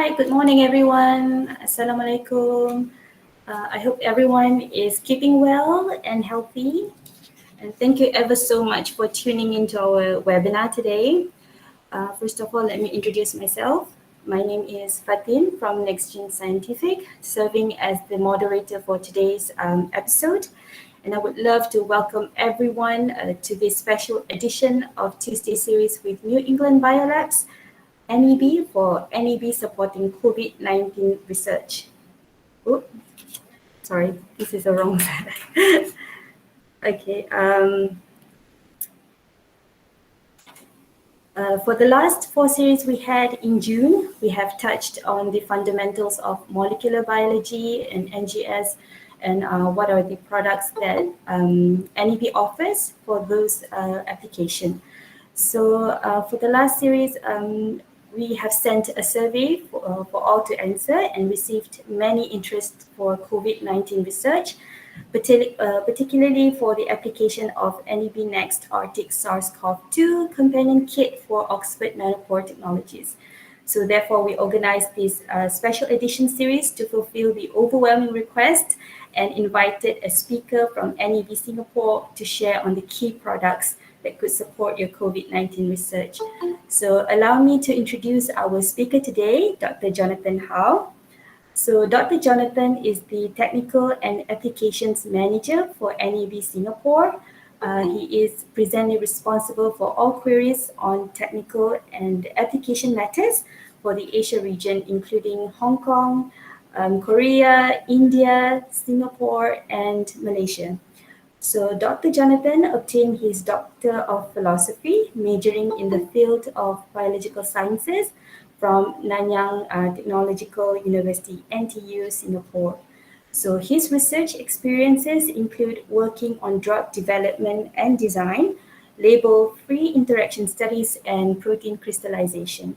Hi, good morning everyone. Assalamualaikum. I hope everyone is keeping well and healthy. And thank you ever so much for tuning into our webinar today. First of all, let me introduce myself. My name is Fatten from NextGen Scientific, serving as the moderator for today's episode. And I would love to welcome everyone to this special edition of Tuesday series with New England Biolabs, NEB for NEB supporting COVID-19 research. Oh, sorry, this is the wrong slide. Okay. For the last 4 series we had in June, we have touched on the fundamentals of molecular biology and NGS and what are the products that NEB offers for those applications. So for the last series, we have sent a survey for all to answer and received many interest for COVID-19 research, particularly for the application of NEBNext ARTIC SARS-CoV-2 companion kit for Oxford Nanopore Technologies. So therefore, we organized this special edition series to fulfill the overwhelming request and invited a speaker from NEB Singapore to share on the key products that could support your COVID-19 research. So allow me to introduce our speaker today, Dr. Jonathan Howe. So Dr. Jonathan is the Technical and Applications Manager for NEB Singapore. He is presently responsible for all queries on technical and application matters for the Asia region, including Hong Kong, Korea, India, Singapore, and Malaysia. So Dr. Jonathan obtained his Doctor of Philosophy, majoring in the field of biological sciences from Nanyang Technological University, NTU, Singapore. So his research experiences include working on drug development and design, label-free interaction studies, and protein crystallization.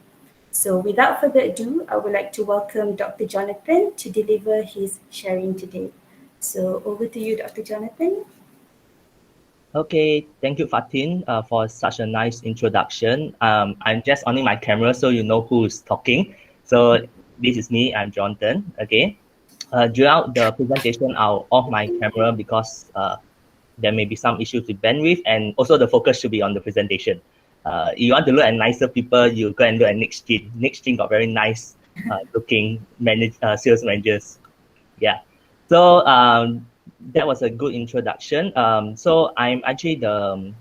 So without further ado, I would like to welcome Dr. Jonathan to deliver his sharing today. So over to you, Dr. Jonathan. Okay, thank you, Fatin, for such a nice introduction. I'm just on my camera so you know who is talking. So this is me, I'm Jonathan, okay. Throughout the presentation, I'll off my camera because there may be some issues with bandwidth, and also the focus should be on the presentation. You want to look at nicer people, you go and look at NextGen. NextGen got very nice looking sales managers. Yeah, so that was a good introduction. So I'm actually the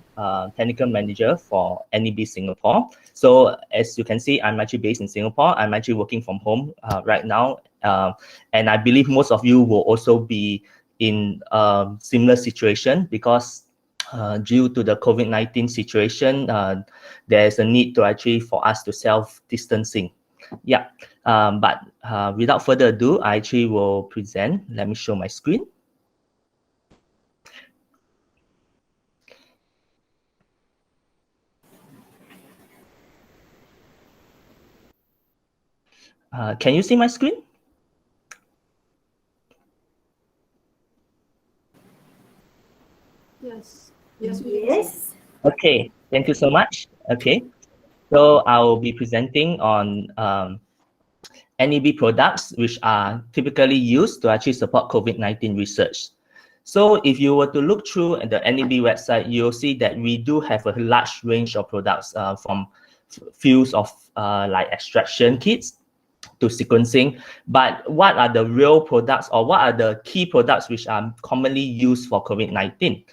technical manager for NEB Singapore. So as you can see, I'm actually based in Singapore. I'm actually working from home right now. And I believe most of you will also be in a similar situation because due to the COVID-19 situation, there's a need to actually for us to self-distancing. Yeah, but without further ado, I actually will present. Let me show my screen. Can you see my screen? Yes. Yes. Okay, thank you so much. Okay, so I will be presenting on NEB products which are typically used to actually support COVID-19 research. So if you were to look through the NEB website, you'll see that we do have a large range of products from fields of like extraction kits to sequencing. But what are the real products, or what are the key products which are commonly used for COVID-19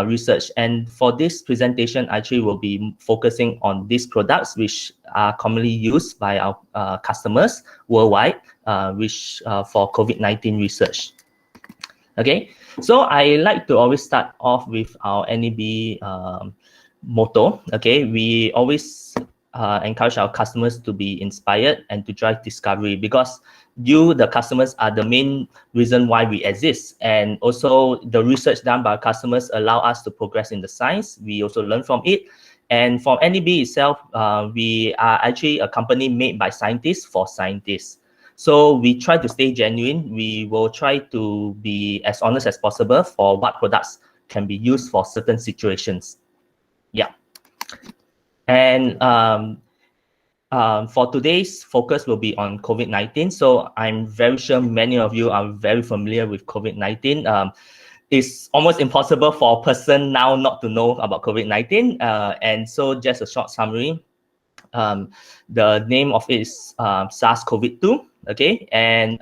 research? And for this presentation, actually will be focusing on these products which are commonly used by our customers worldwide, which for COVID-19 research. Okay, so I like to always start off with our NEB motto. Okay, we always encourage our customers to be inspired and to drive discovery, because you, the customers, are the main reason why we exist. And also the research done by our customers allow us to progress in the science. We also learn from it. And for NEB itself, we are actually a company made by scientists for scientists. So we try to stay genuine. We will try to be as honest as possible for what products can be used for certain situations. Yeah. And for today's focus will be on COVID-19. So I'm very sure many of you are very familiar with COVID-19. It's almost impossible for a person now not to know about COVID-19. And so just a short summary. The name of it is SARS-CoV-2. Okay, and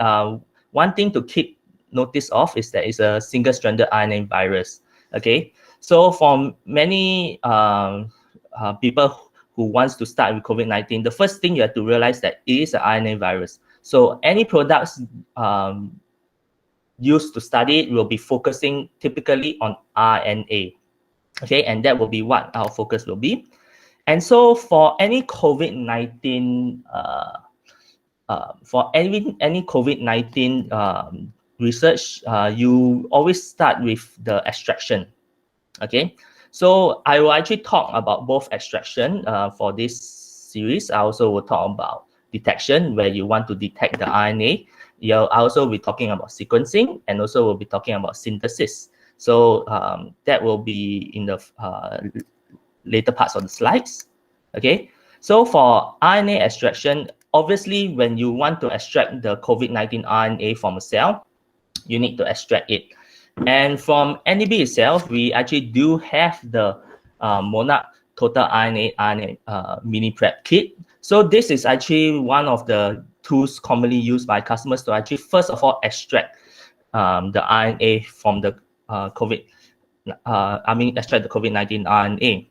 one thing to keep notice of is that it's a single-stranded RNA virus. Okay, so for many people who wants to start with COVID-19, the first thing you have to realize that it is an RNA virus. So any products used to study it will be focusing typically on RNA. Okay, and that will be what our focus will be. And so for any COVID-19 research, you always start with the extraction. Okay, so I will actually talk about both extraction for this series. I also will talk about detection, where you want to detect the RNA. I also will be talking about sequencing, and also we'll be talking about synthesis. So that will be in the later parts of the slides. Okay, so for RNA extraction, obviously when you want to extract the COVID-19 RNA from a cell, you need to extract it. And from NEB itself, we actually do have the Monarch Total RNA Miniprep kit. So this is actually one of the tools commonly used by customers to actually first of all extract the RNA from the extract the COVID-19 RNA.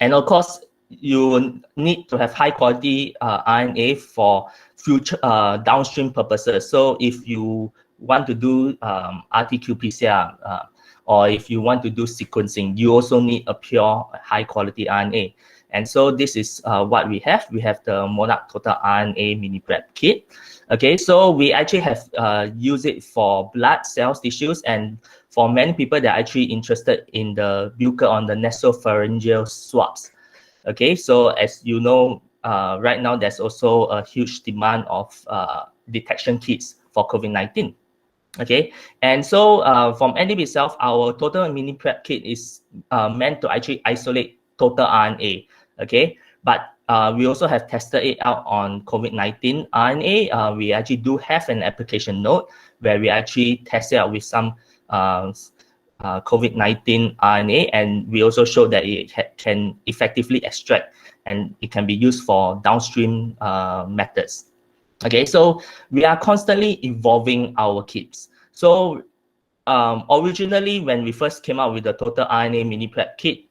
And of course, you need to have high quality RNA for future downstream purposes. So if you want to do RT-qPCR or if you want to do sequencing, you also need a pure high quality RNA. And so this is what we have. We have the Monarch Total RNA Miniprep kit. Okay, so we actually have used it for blood cells, tissues, and for many people that are actually interested in the buccal on the nasopharyngeal swabs. Okay, so as you know, right now there's also a huge demand of detection kits for COVID-19. Okay, and so from NEB itself, our total Miniprep kit is meant to actually isolate total RNA. Okay, but we also have tested it out on COVID-19 RNA. We actually do have an application note where we actually test it out with some COVID-19 RNA, and we also showed that it can effectively extract and it can be used for downstream methods. Okay, so we are constantly evolving our kits. So originally, when we first came out with the Total RNA Miniprep kit,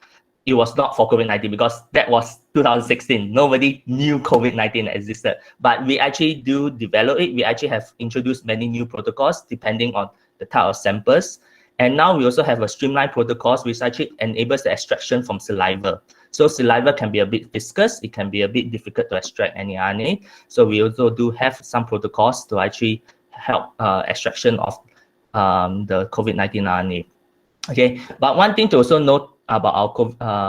it was not for COVID-19 because that was 2016. Nobody knew COVID-19 existed, but we actually do develop it. We actually have introduced many new protocols depending on the type of samples. And now we also have a streamlined protocols which actually enables the extraction from saliva. So saliva can be a bit viscous. It can be a bit difficult to extract any RNA. So we also do have some protocols to actually help extraction of the COVID-19 RNA. Okay, but one thing to also note about our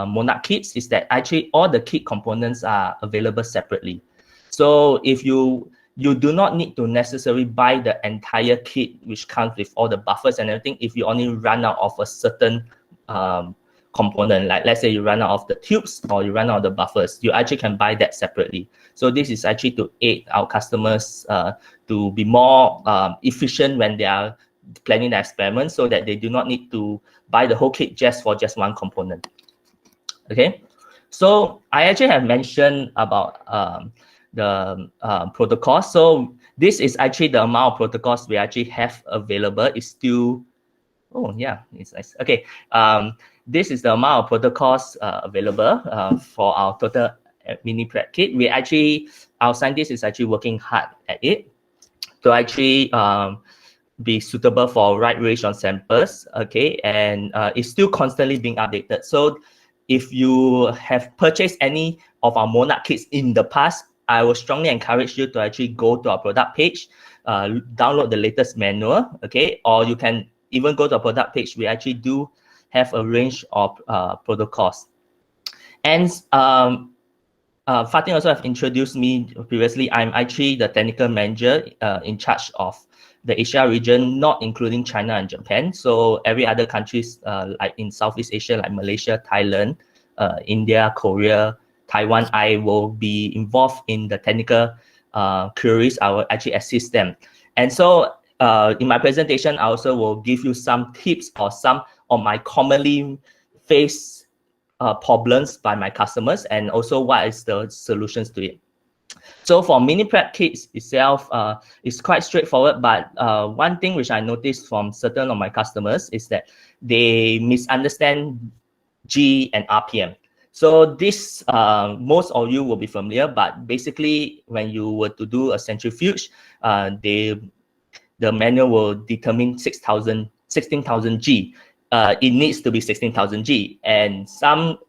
Monarch kits is that actually all the kit components are available separately. So if you do not need to necessarily buy the entire kit, which comes with all the buffers and everything, if you only run out of a certain component, like let's say you run out of the tubes or you run out of the buffers, you actually can buy that separately. So this is actually to aid our customers to be more efficient when they are planning the experiment, so that they do not need to buy the whole kit just for just one component. Okay, so I actually have mentioned about the protocol. So this is actually the amount of protocols we actually have available. It's still, oh yeah, it's nice. Okay, this is the amount of protocols available for our total Miniprep kit. We actually, our scientist is actually working hard at it to actually be suitable for a wide range of samples. Okay, and it's still constantly being updated. So if you have purchased any of our Monarch kits in the past, I will strongly encourage you to actually go to our product page, download the latest manual, okay? Or you can even go to our product page. We actually do have a range of protocols. And Fatten also have introduced me previously. I'm actually the technical manager in charge of the Asia region, not including China and Japan. So every other countries like in Southeast Asia, like Malaysia, Thailand, India, Korea, Taiwan, I will be involved in the technical queries. I will actually assist them. And so in my presentation, I also will give you some tips or some of my commonly faced problems by my customers, and also what is the solutions to it. So for Miniprep kits itself, it's quite straightforward, but one thing which I noticed from certain of my customers is that they misunderstand G and RPM. So this, most of you will be familiar, but basically when you were to do a centrifuge, the manual will determine 16,000 G. It needs to be 16,000 G, and some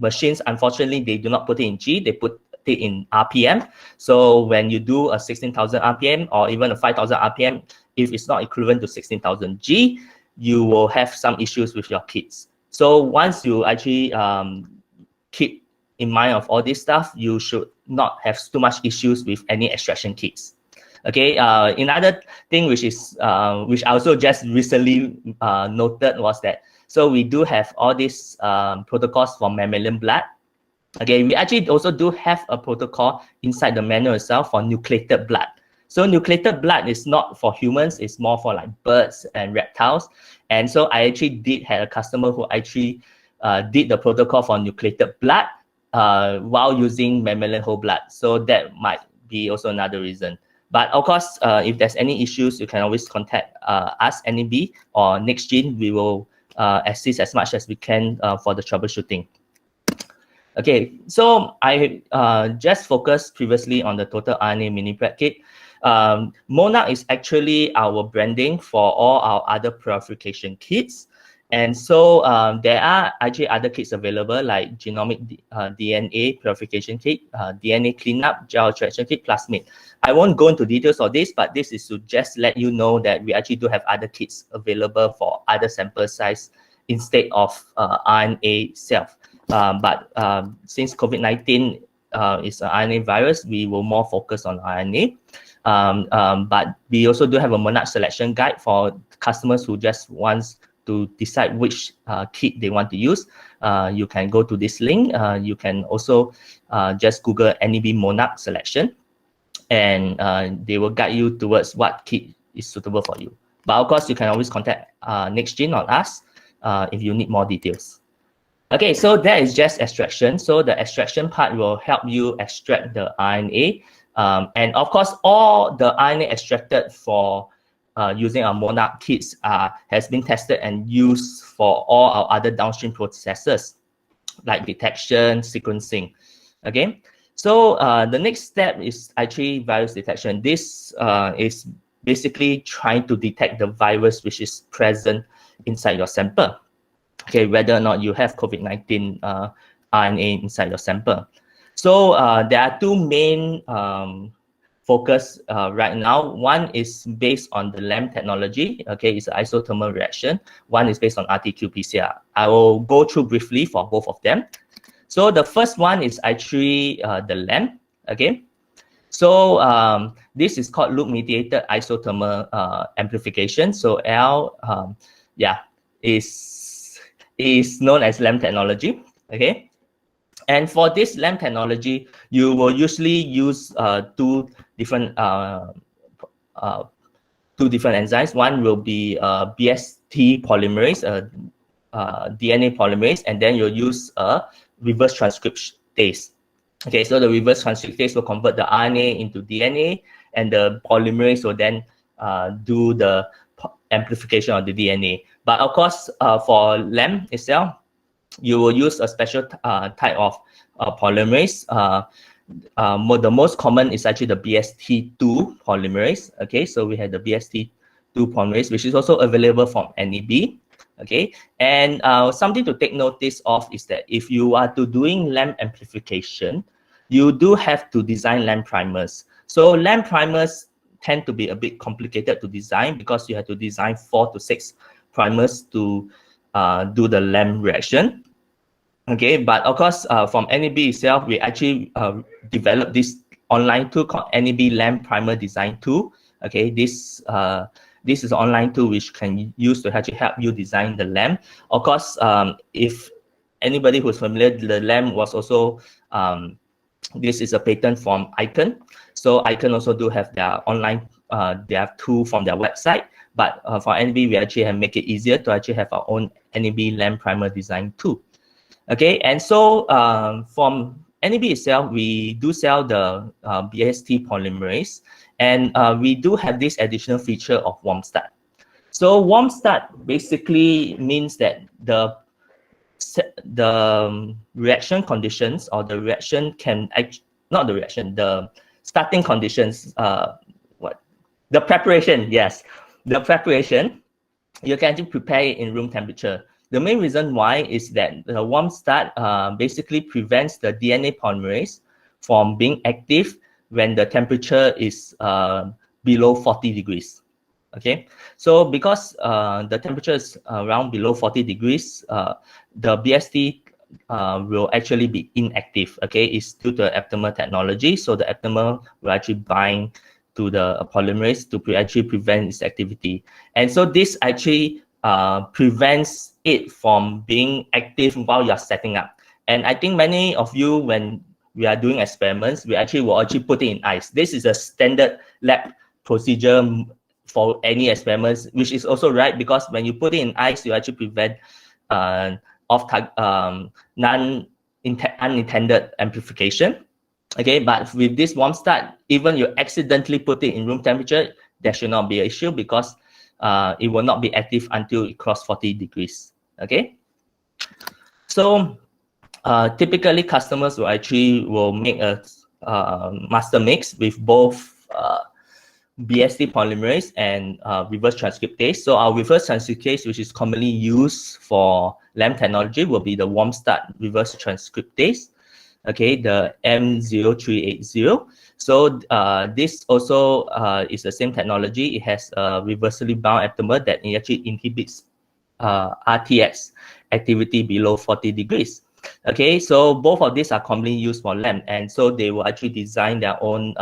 machines, unfortunately, they do not put it in G, they put it in RPM. So when you do a 16,000 RPM or even a 5,000 RPM, if it's not equivalent to 16,000 G, you will have some issues with your kits. So once you actually keep in mind of all this stuff, you should not have too much issues with any extraction kits. Okay, another thing which is which I also just recently noted was that, so we do have all these protocols for mammalian blood. Okay, we actually also do have a protocol inside the manual itself for nucleated blood. So nucleated blood is not for humans, it's more for like birds and reptiles. And so I actually did have a customer who actually did the protocol for nucleated blood while using mammalian whole blood. So that might be also another reason. But of course, if there's any issues, you can always contact us, NEB or NextGene. We will assist as much as we can for the troubleshooting. Okay, so I just focused previously on the total RNA Miniprep kit. Monarch is actually our branding for all our other purification kits. And so there are actually other kits available like genomic DNA purification kit, DNA cleanup, gel extraction kit, plasmid. I won't go into details of this, but this is to just let you know that we actually do have other kits available for other sample size instead of RNA itself. But since COVID-19 is an RNA virus, we will more focus on RNA. But we also do have a Monarch Selection guide for customers who just wants to decide which kit they want to use. You can go to this link. You can also just Google NEB Monarch Selection, and they will guide you towards what kit is suitable for you. But of course, you can always contact NextGene or us if you need more details. Okay, so that is just extraction. So the extraction part will help you extract the RNA. And of course, all the RNA extracted for using our Monarch kits has been tested and used for all our other downstream processes like detection, sequencing. Okay, so the next step is actually virus detection. This is basically trying to detect the virus which is present inside your sample. Okay, whether or not you have COVID-19 RNA inside your sample. So there are two main focus right now. One is based on the LAMP technology. Okay, it's an isothermal reaction. One is based on RT-qPCR. I will go through briefly for both of them. So the first one is actually the LAMP. Okay, so this is called loop-mediated isothermal amplification. So L, is known as LAMP technology. Okay, and for this LAMP technology, you will usually use two different enzymes. One will be BST polymerase, DNA polymerase, and then you'll use a reverse transcriptase. Okay, so the reverse transcriptase will convert the RNA into DNA, and the polymerase will then do the amplification of the DNA. But of course, for LAMP itself, you will use a special type of polymerase. The most common is actually the BST2 polymerase. Okay, so we have the BST2 polymerase, which is also available from NEB. Okay, and something to take notice of is that if you are doing LAMP amplification, you do have to design LAMP primers. So LAMP primers tend to be a bit complicated to design because you have to design 4 to 6 primers to do the LAMP reaction. Okay, but of course, from NEB itself, we actually developed this online tool called NEB LAMP Primer Design Tool. Okay, this is an online tool which can use to actually help you design the LAMP. Of course, if anybody who's familiar, the LAMP was also, this is a patent from ICON. So ICON also do have their online, they have tool from their website. But for NEB, we actually have make it easier to actually have our own NEB LAMP primer design too. Okay, and so from NEB itself, we do sell the BST polymerase, and we do have this additional feature of WarmStart. So WarmStart basically means that the reaction conditions, or the reaction can not the reaction, the starting conditions, the preparation, yes, the preparation, you can actually prepare it in room temperature. The main reason why is that the WarmStart basically prevents the DNA polymerase from being active when the temperature is below 40 degrees. Okay, so because the temperature is around below 40 degrees, the BST will actually be inactive. Okay, it's due to aptamer technology, so the aptamer will actually bind to the polymerase to actually prevent its activity. And so this actually prevents it from being active while you're setting up. And I think many of you, when we are doing experiments, we actually will put it in ice. This is a standard lab procedure for any experiments, which is also right, because when you put it in ice, you actually prevent unintended amplification. Okay, but with this WarmStart, even you accidentally put it in room temperature, there should not be an issue, because it will not be active until it crosses 40 degrees. Okay, so typically customers will make a master mix with both BST polymerase and reverse transcriptase. So our reverse transcriptase, which is commonly used for LAMP technology, will be the WarmStart reverse transcriptase. Okay, the M0380. So this also is the same technology. It has a reversibly bound aptamer that actually inhibits RTX activity below 40 degrees. Okay, so both of these are commonly used for LAMP, and so they will actually design their own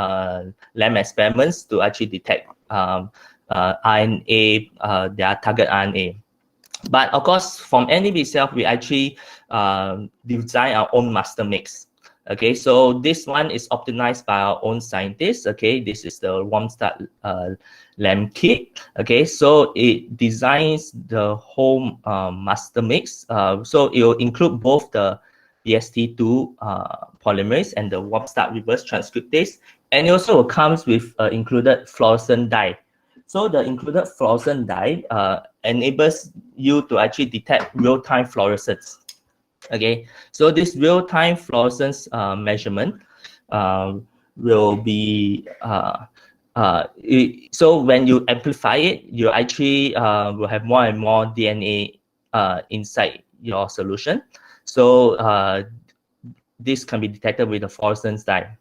LAMP experiments to actually detect RNA, their target RNA. But of course, from NEB itself, we actually design our own master mix. Okay, so this one is optimized by our own scientists. Okay, this is the WarmStart LAMP kit. Okay, so it designs the whole master mix. So it will include both the BST2 polymerase and the WarmStart reverse transcriptase, and it also comes with included fluorescent dye. So the included fluorescent dye enables you to actually detect real-time fluorescence. Okay, so this real-time fluorescence measurement will be so when you amplify it, you actually will have more and more DNA inside your solution. So this can be detected with the fluorescence dye.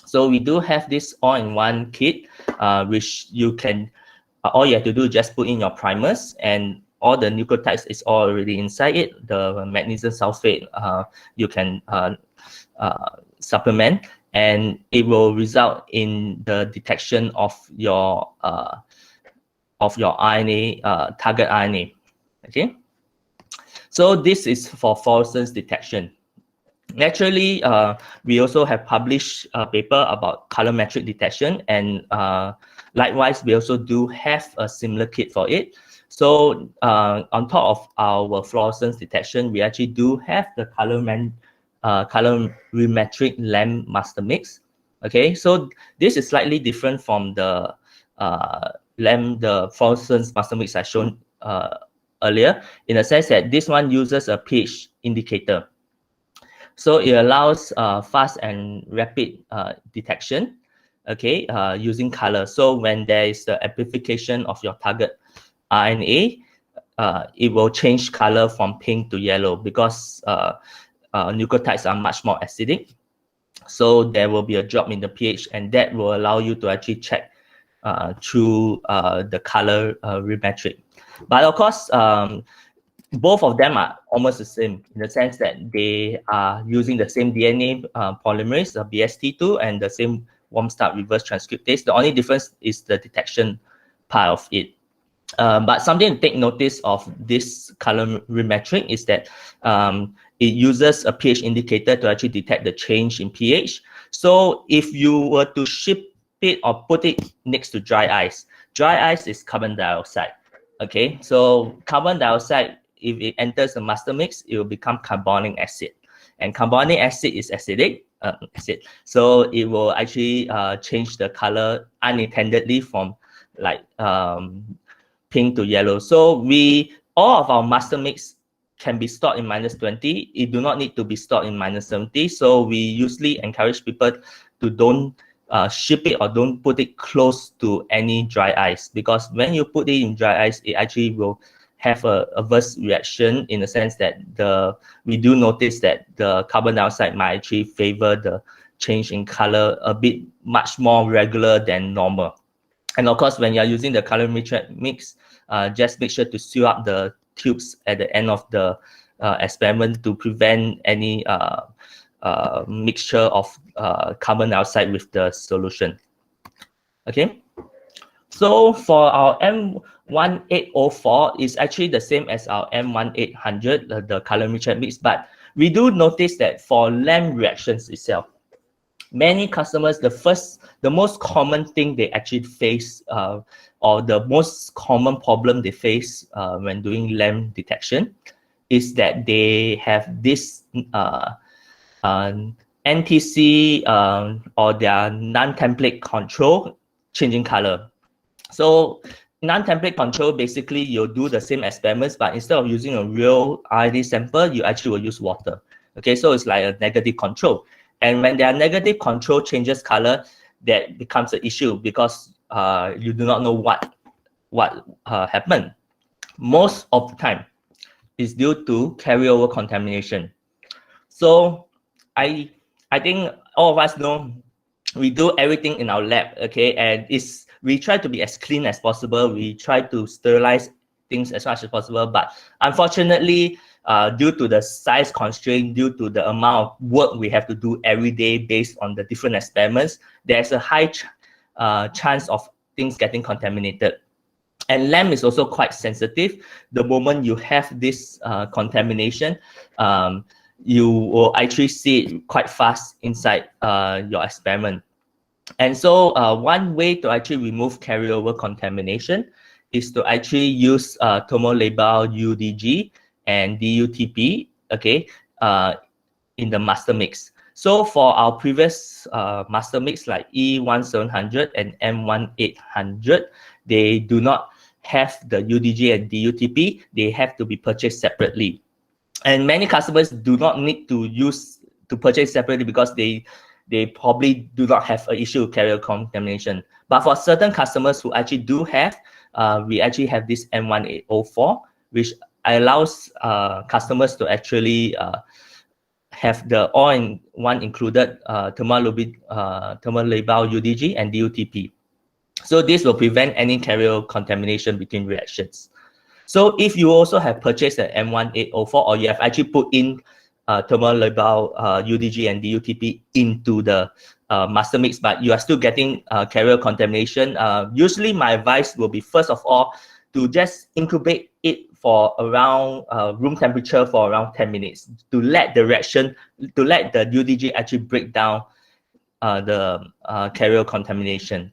So we do have this all-in-one kit, which you can, all you have to do is just put in your primers, and all the nucleotides is already inside it. The magnesium sulfate you can supplement, and it will result in the detection of your RNA, target RNA. Okay, so this is for fluorescence detection. Naturally, we also have published a paper about colorimetric detection, and likewise, we also do have a similar kit for it. So on top of our fluorescence detection, we actually do have the colorimetric LAMP master mix. Okay, so this is slightly different from the LAMP, the fluorescence master mix I shown earlier, in the sense that this one uses a pH indicator. So it allows fast and rapid detection, okay, using color. So when there is the amplification of your target RNA, it will change color from pink to yellow, because nucleotides are much more acidic. So there will be a drop in the pH, and that will allow you to actually check through the colorimetric. But of course, both of them are almost the same, in the sense that they are using the same DNA polymerase, the BST2, and the same WarmStart reverse transcriptase. The only difference is the detection part of it. But something to take notice of this colorimetric is that it uses a pH indicator to actually detect the change in pH. So if you were to ship it or put it next to dry ice is carbon dioxide. Okay, so carbon dioxide, if it enters the master mix, it will become carbonic acid, and carbonic acid is acidic acid. So it will actually change the color unintendedly from like pink to yellow. So all of our master mix can be stored in -20. It do not need to be stored in -70. So we usually encourage people to don't ship it or don't put it close to any dry ice, because when you put it in dry ice, it actually will have a adverse reaction, in the sense that we do notice that the carbon dioxide might actually favor the change in color a bit much more regular than normal. And of course, when you're using the colorimetric mix, just make sure to seal up the tubes at the end of the experiment to prevent any mixture of carbon dioxide with the solution. Okay, so for our M1804 is actually the same as our M1800, the colorimetric mix, but we do notice that for LAMP reactions itself, many customers, the most common thing they actually face, or the most common problem they face when doing LAMP detection, is that they have this NTC or their non-template control changing color. So non-template control, basically you'll do the same experiments, but instead of using a real RNA sample, you actually will use water. Okay, so it's like a negative control. And when their negative control changes color, that becomes an issue, because you do not know what happened. Most of the time, is due to carryover contamination. So I think all of us know we do everything in our lab, okay, and we try to be as clean as possible. We try to sterilize things as much as possible, but unfortunately, due to the size constraint, due to the amount of work we have to do every day based on the different experiments, there's a high chance of things getting contaminated. And LAMP is also quite sensitive. The moment you have this contamination, you will actually see it quite fast inside your experiment. And so one way to actually remove carryover contamination is to actually use thermolabile UDG and DUTP, okay, in the master mix. So for our previous master mix like E1700 and M1800, they do not have the UDG and DUTP. They have to be purchased separately. And many customers do not need to purchase separately because they probably do not have an issue with carrier contamination. But for certain customers who actually do have, we actually have this M1804, which allows customers to actually have the all-in-one included thermolabile UDG and DUTP. So this will prevent any carrier contamination between reactions. So if you also have purchased an M1804, or you have actually put in thermolabile UDG and DUTP into the master mix, but you are still getting carrier contamination, usually my advice will be, first of all, to just incubate it for around room temperature for around 10 minutes to let the UDG actually break down the carrier contamination.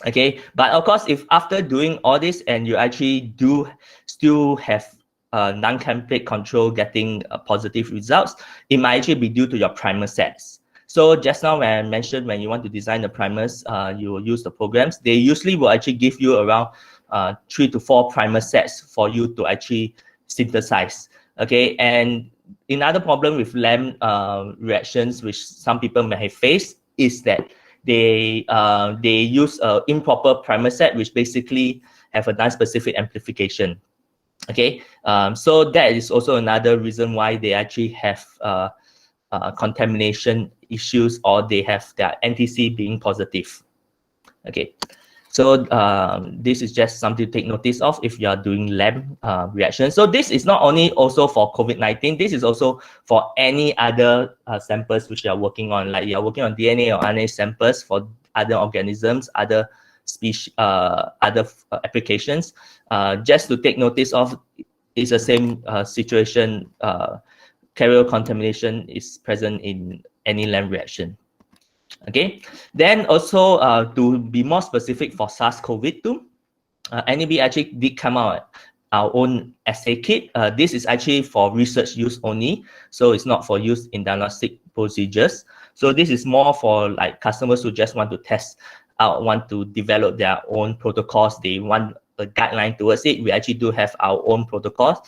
Okay, but of course, if after doing all this and you actually do still have non-template control getting positive results, it might actually be due to your primer sets. So just now when I mentioned when you want to design the primers, you will use the programs. They usually will actually give you around 3 to 4 primer sets for you to actually synthesize. Okay, and another problem with LAMP reactions, which some people may have faced, is that they use an improper primer set, which basically have a non-specific amplification. Okay, so that is also another reason why they actually have contamination issues, or they have their NTC being positive. Okay, so this is just something to take notice of if you are doing LAMP reaction. So this is not only also for COVID-19, this is also for any other samples which you are working on, like you are working on DNA or RNA samples for other organisms, other species, other applications. Just to take notice of, it's the same situation. carrier contamination is present in any LAMP reaction. Okay, then also to be more specific for SARS-CoV-2, NEB actually did come out our own assay kit. This is actually for research use only, so it's not for use in diagnostic procedures. So this is more for like customers who just want to test out, want to develop their own protocols. They want a guideline towards it. We actually do have our own protocols.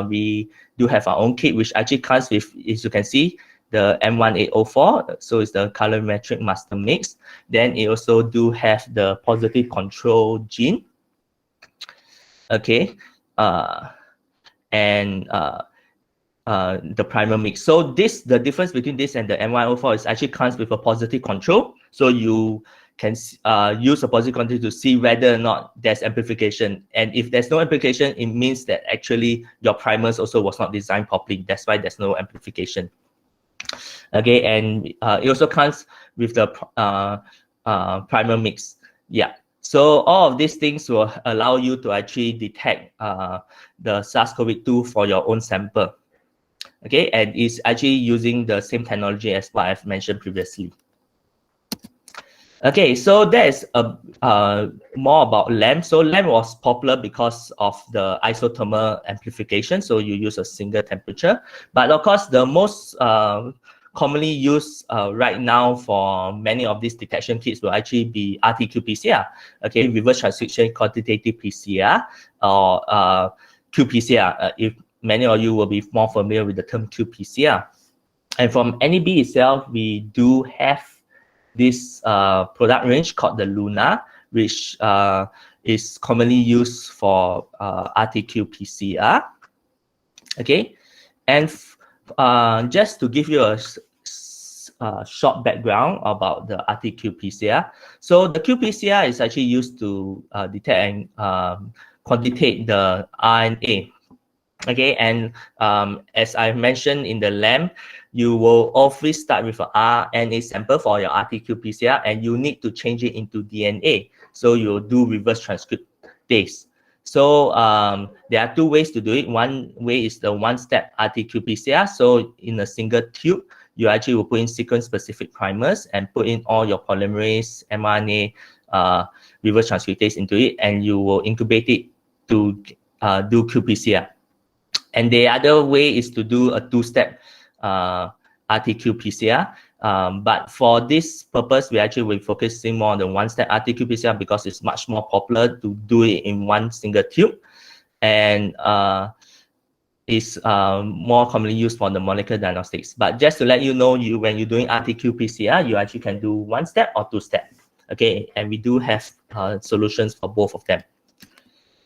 We do have our own kit, which actually comes with, as you can see, the M1804, so it's the colorimetric master mix. Then it also do have the positive control gene. Okay, and the primer mix. So the difference between this and the M104 is actually comes with a positive control. So you can use a positive control to see whether or not there's amplification. And if there's no amplification, it means that actually your primers also was not designed properly. That's why there's no amplification. Okay, and it also comes with the primer mix. Yeah. So all of these things will allow you to actually detect the SARS-CoV-2 for your own sample. Okay, and it's actually using the same technology as what I've mentioned previously. Okay, so that is more about LAMP. So LAMP was popular because of the isothermal amplification. So you use a single temperature. But of course, the most commonly used right now for many of these detection kits will actually be RT-qPCR, okay, reverse transcription quantitative PCR, or qPCR, if many of you will be more familiar with the term qPCR. And from NEB itself, we do have this product range called the Luna, which is commonly used for RT-qPCR, okay, and just to give you a short background about the RT-qPCR. So the qPCR is actually used to detect and quantitate the RNA. Okay, and as I mentioned in the LAMP, you will always start with an RNA sample for your RT-qPCR, and you need to change it into DNA. So you'll do reverse transcriptase. So there are two ways to do it. One way is the one-step RT-qPCR. So in a single tube, you actually will put in sequence-specific primers and put in all your polymerase, mRNA, reverse transcriptase into it, and you will incubate it to do qPCR. And the other way is to do a two-step RT-qPCR. But for this purpose, we actually will focusing more on the one-step RT-qPCR because it's much more popular to do it in one single tube, and is more commonly used for the molecular diagnostics. But just to let you know, when you're doing RT-qPCR, you actually can do one step or two step. Okay, and we do have solutions for both of them.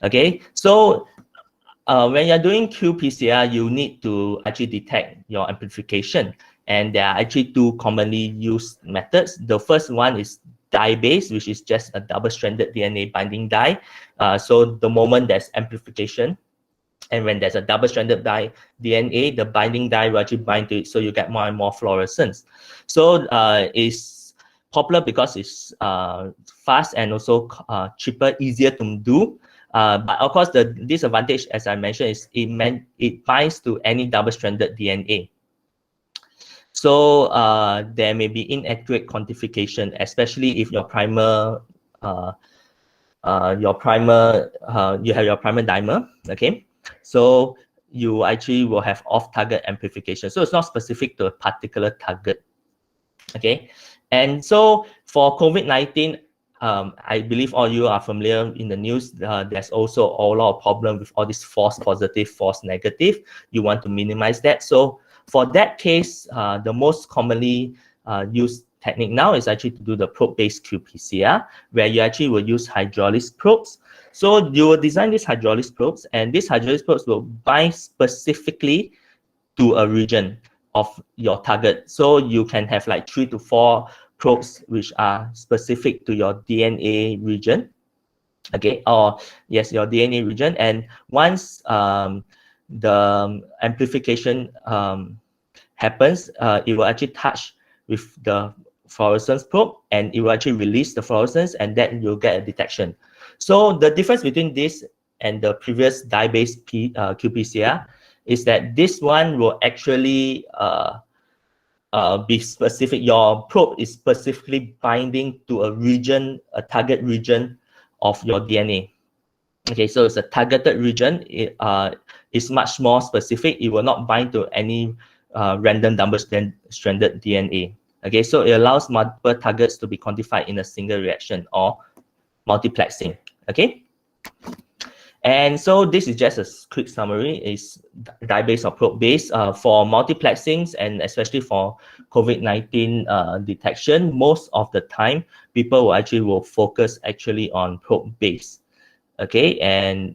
Okay, so when you're doing qPCR, you need to actually detect your amplification. And there are actually two commonly used methods. The first one is dye-based, which is just a double-stranded DNA binding dye. So the moment there's amplification, and when there's a double-stranded DNA, the binding dye will actually bind to it, so you get more and more fluorescence. So it's popular because it's fast and also cheaper, easier to do. But of course, the disadvantage, as I mentioned, is it binds to any double-stranded DNA. So there may be inaccurate quantification, especially if your primer, you have your primer dimer, okay? So you actually will have off-target amplification. So it's not specific to a particular target, okay? And so for COVID-19, I believe all you are familiar in the news. There's also a lot of problem with all this false positive, false negative. You want to minimize that. So for that case, the most commonly used technique now is actually to do the probe-based qPCR, where you actually will use hydrolysis probes. So you will design these hydrolysis probes, and these hydrolysis probes will bind specifically to a region of your target. So you can have like 3 to 4 probes which are specific to your DNA region, okay, or yes, your DNA region. And once the amplification happens, it will actually touch with the fluorescence probe, and it will actually release the fluorescence, and then you'll get a detection. So the difference between this and the previous dye-based qPCR is that this one will actually be specific. Your probe is specifically binding to a region, a target region of your DNA. Okay, so it's a targeted region. It is much more specific. It will not bind to any random double-stranded DNA. Okay, so it allows multiple targets to be quantified in a single reaction or multiplexing. Okay, and so this is just a quick summary. It's dye-based or probe-based for multiplexings, and especially for COVID-19 detection. Most of the time, people will focus actually on probe-based. Okay, and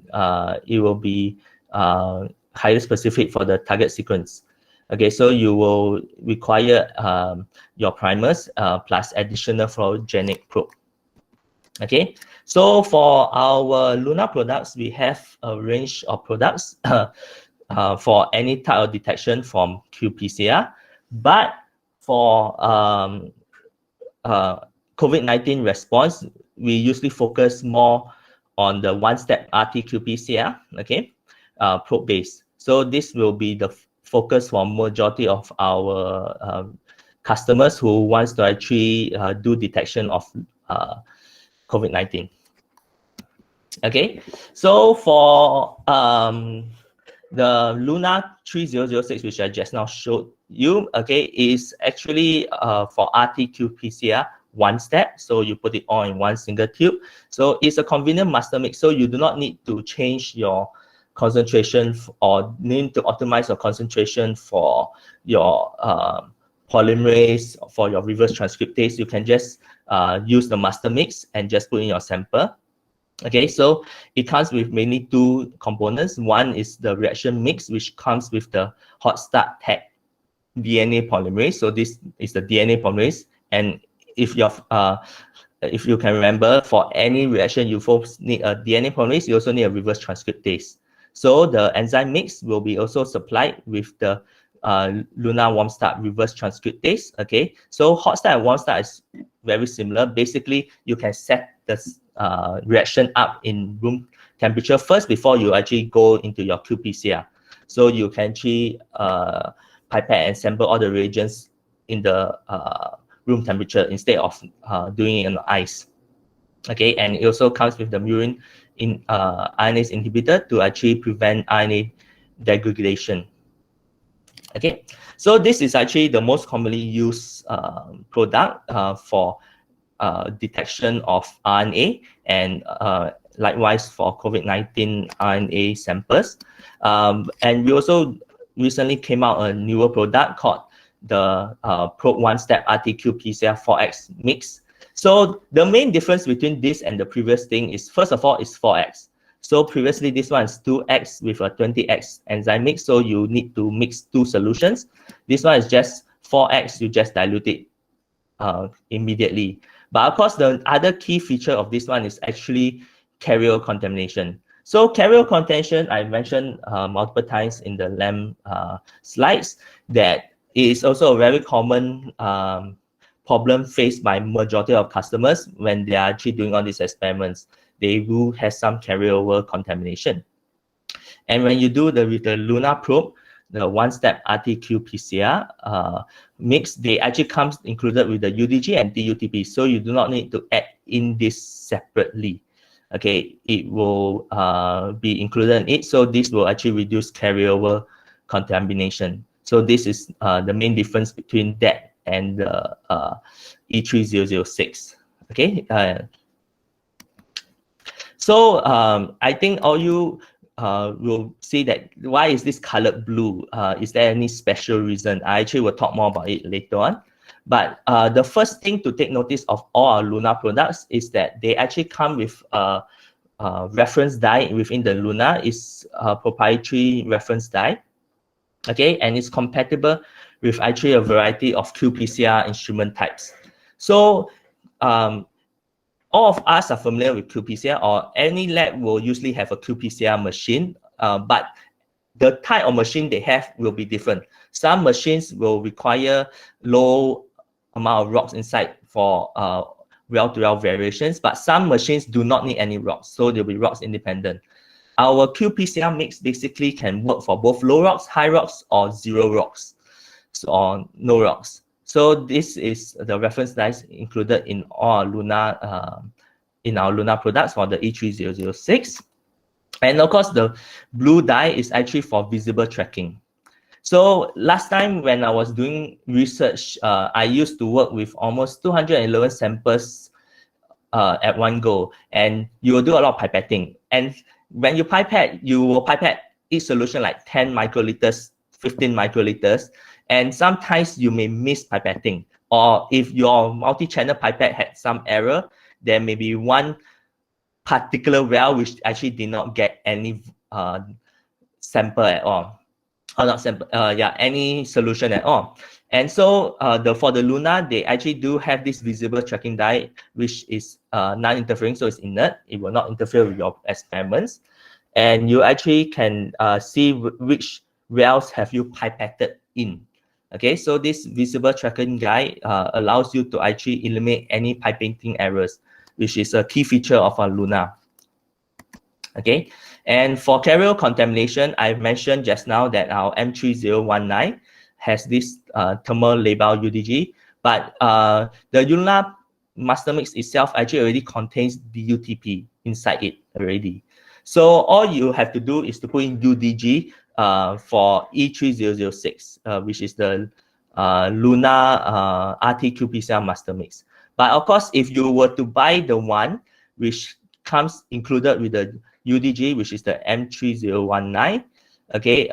it will be highly specific for the target sequence. Okay, so you will require your primers plus additional fluorogenic probe. Okay, so for our LUNA products, we have a range of products for any type of detection from qPCR, but for COVID-19 response, we usually focus more on the one-step RT-qPCR, okay, probe-based. So this will be the focus for majority of our customers who wants to actually do detection of COVID-19. Okay, so for the LUNA 3006, which I just now showed you, okay, is actually for RT-qPCR one step. So you put it all in one single tube. So it's a convenient master mix. So you do not need to change your concentration or need to optimize your concentration for your polymerase, for your reverse transcriptase. You can just use the master mix and just put in your sample. Okay, so it comes with mainly two components. One is the reaction mix, which comes with the hot start tag DNA polymerase. So this is the DNA polymerase, and if you can remember, for any reaction, you folks need a DNA polymerase. You also need a reverse transcriptase. So the enzyme mix will be also supplied with the LUNA WarmStart reverse transcriptase. Okay, so hot start and warm start is very similar. Basically, you can set the reaction up in room temperature first before you actually go into your qPCR. So you can actually pipette and sample all the reagents in the room temperature instead of doing it on ice. Okay, and it also comes with the murine RNase inhibitor to actually prevent RNA degradation. Okay, so this is actually the most commonly used product for detection of RNA, and likewise for COVID-19 RNA samples. And we also recently came out a newer product called the Probe One-Step RT-qPCR 4X mix. So the main difference between this and the previous thing is, first of all, it's 4X. So previously this one is 2X with a 20X enzyme mix. So you need to mix two solutions. This one is just 4X, you just dilute it immediately. But of course, the other key feature of this one is actually carryover contamination. So carryover contamination, I mentioned multiple times in the LAMP slides, that is also a very common problem faced by majority of customers when they are actually doing all these experiments. They will have some carryover contamination. And when you do with the LUNA probe, the one-step RT-qPCR mix, they actually comes included with the UDG and DUTP. So you do not need to add in this separately. Okay, it will be included in it. So this will actually reduce carryover contamination. So this is the main difference between that and the E3006. Okay. So I think all you will see that why is this colored blue? Is there any special reason? I actually will talk more about it later on. But the first thing to take notice of all our LUNA products is that they actually come with a reference dye within the LUNA. Is a proprietary reference dye. Okay, and it's compatible with actually a variety of qPCR instrument types. So all of us are familiar with qPCR, or any lab will usually have a qPCR machine, but the type of machine they have will be different. Some machines will require low amount of rocks inside for well-to-well variations, but some machines do not need any rocks, so they'll be rocks independent. our qPCR mix basically can work for both low rocks, high rocks, or zero rocks, or no rocks. So this is the reference dyes included in all our Luna products for the E3006. And of course, the blue dye is actually for visible tracking. So last time when I was doing research, I used to work with almost 211 samples at one go, and you will do a lot of pipetting. And when you pipette, you will pipette each solution like 10 microliters, 15 microliters, and sometimes you may miss pipetting. Or if your multi-channel pipette had some error, there may be one particular well which actually did not get any sample at all. Or not sample, any solution at all. And so for the Luna, they actually do have this visible tracking dye, which is non-interfering, so it's inert. It will not interfere with your experiments. And you actually can see which wells have you pipetted in. Okay, so this visible tracking dye allows you to actually eliminate any pipetting errors, which is a key feature of our Luna. Okay, and for carryover contamination, I mentioned just now that our M3019 has this thermal label UDG, but the Luna master mix itself actually already contains DUTP inside it already. So all you have to do is to put in UDG for E3006, which is the Luna RT-qPCR master mix. But of course, if you were to buy the one which comes included with the UDG, which is the M3019, okay,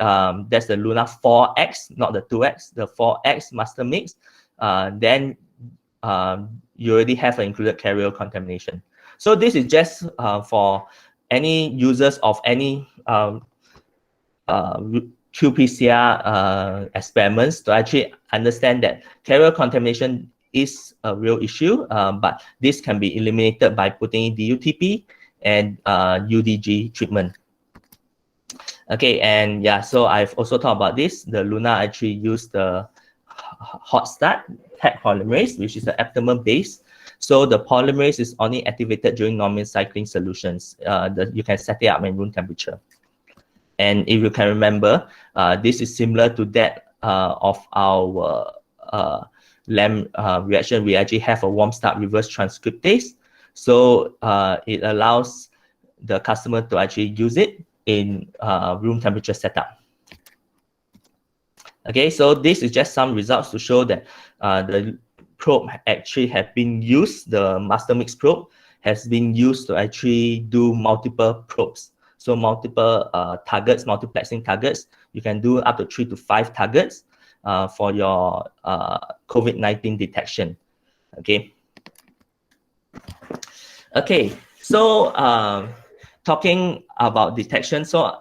that's the Luna 4X, not the 2X, the 4X master mix, then you already have an included carryover contamination. So this is just for any users of any qPCR experiments to actually understand that carryover contamination is a real issue, but this can be eliminated by putting in DUTP and UDG treatment. Okay, and yeah, so I've also talked about this. The Luna actually used the hot start tag polymerase, which is the aptamer base. So the polymerase is only activated during normal cycling solutions. You can set it up in room temperature. And if you can remember, this is similar to that of our LAM reaction. We actually have a WarmStart reverse transcriptase. So it allows the customer to actually use it in room temperature setup. Okay, so this is just some results to show that the probe actually have been used, the master mix probe has been used to actually do multiple probes. So multiple targets, multiplexing targets. You can do up to 3 to 5 targets for your COVID-19 detection. Okay. Okay, so talking about detection. So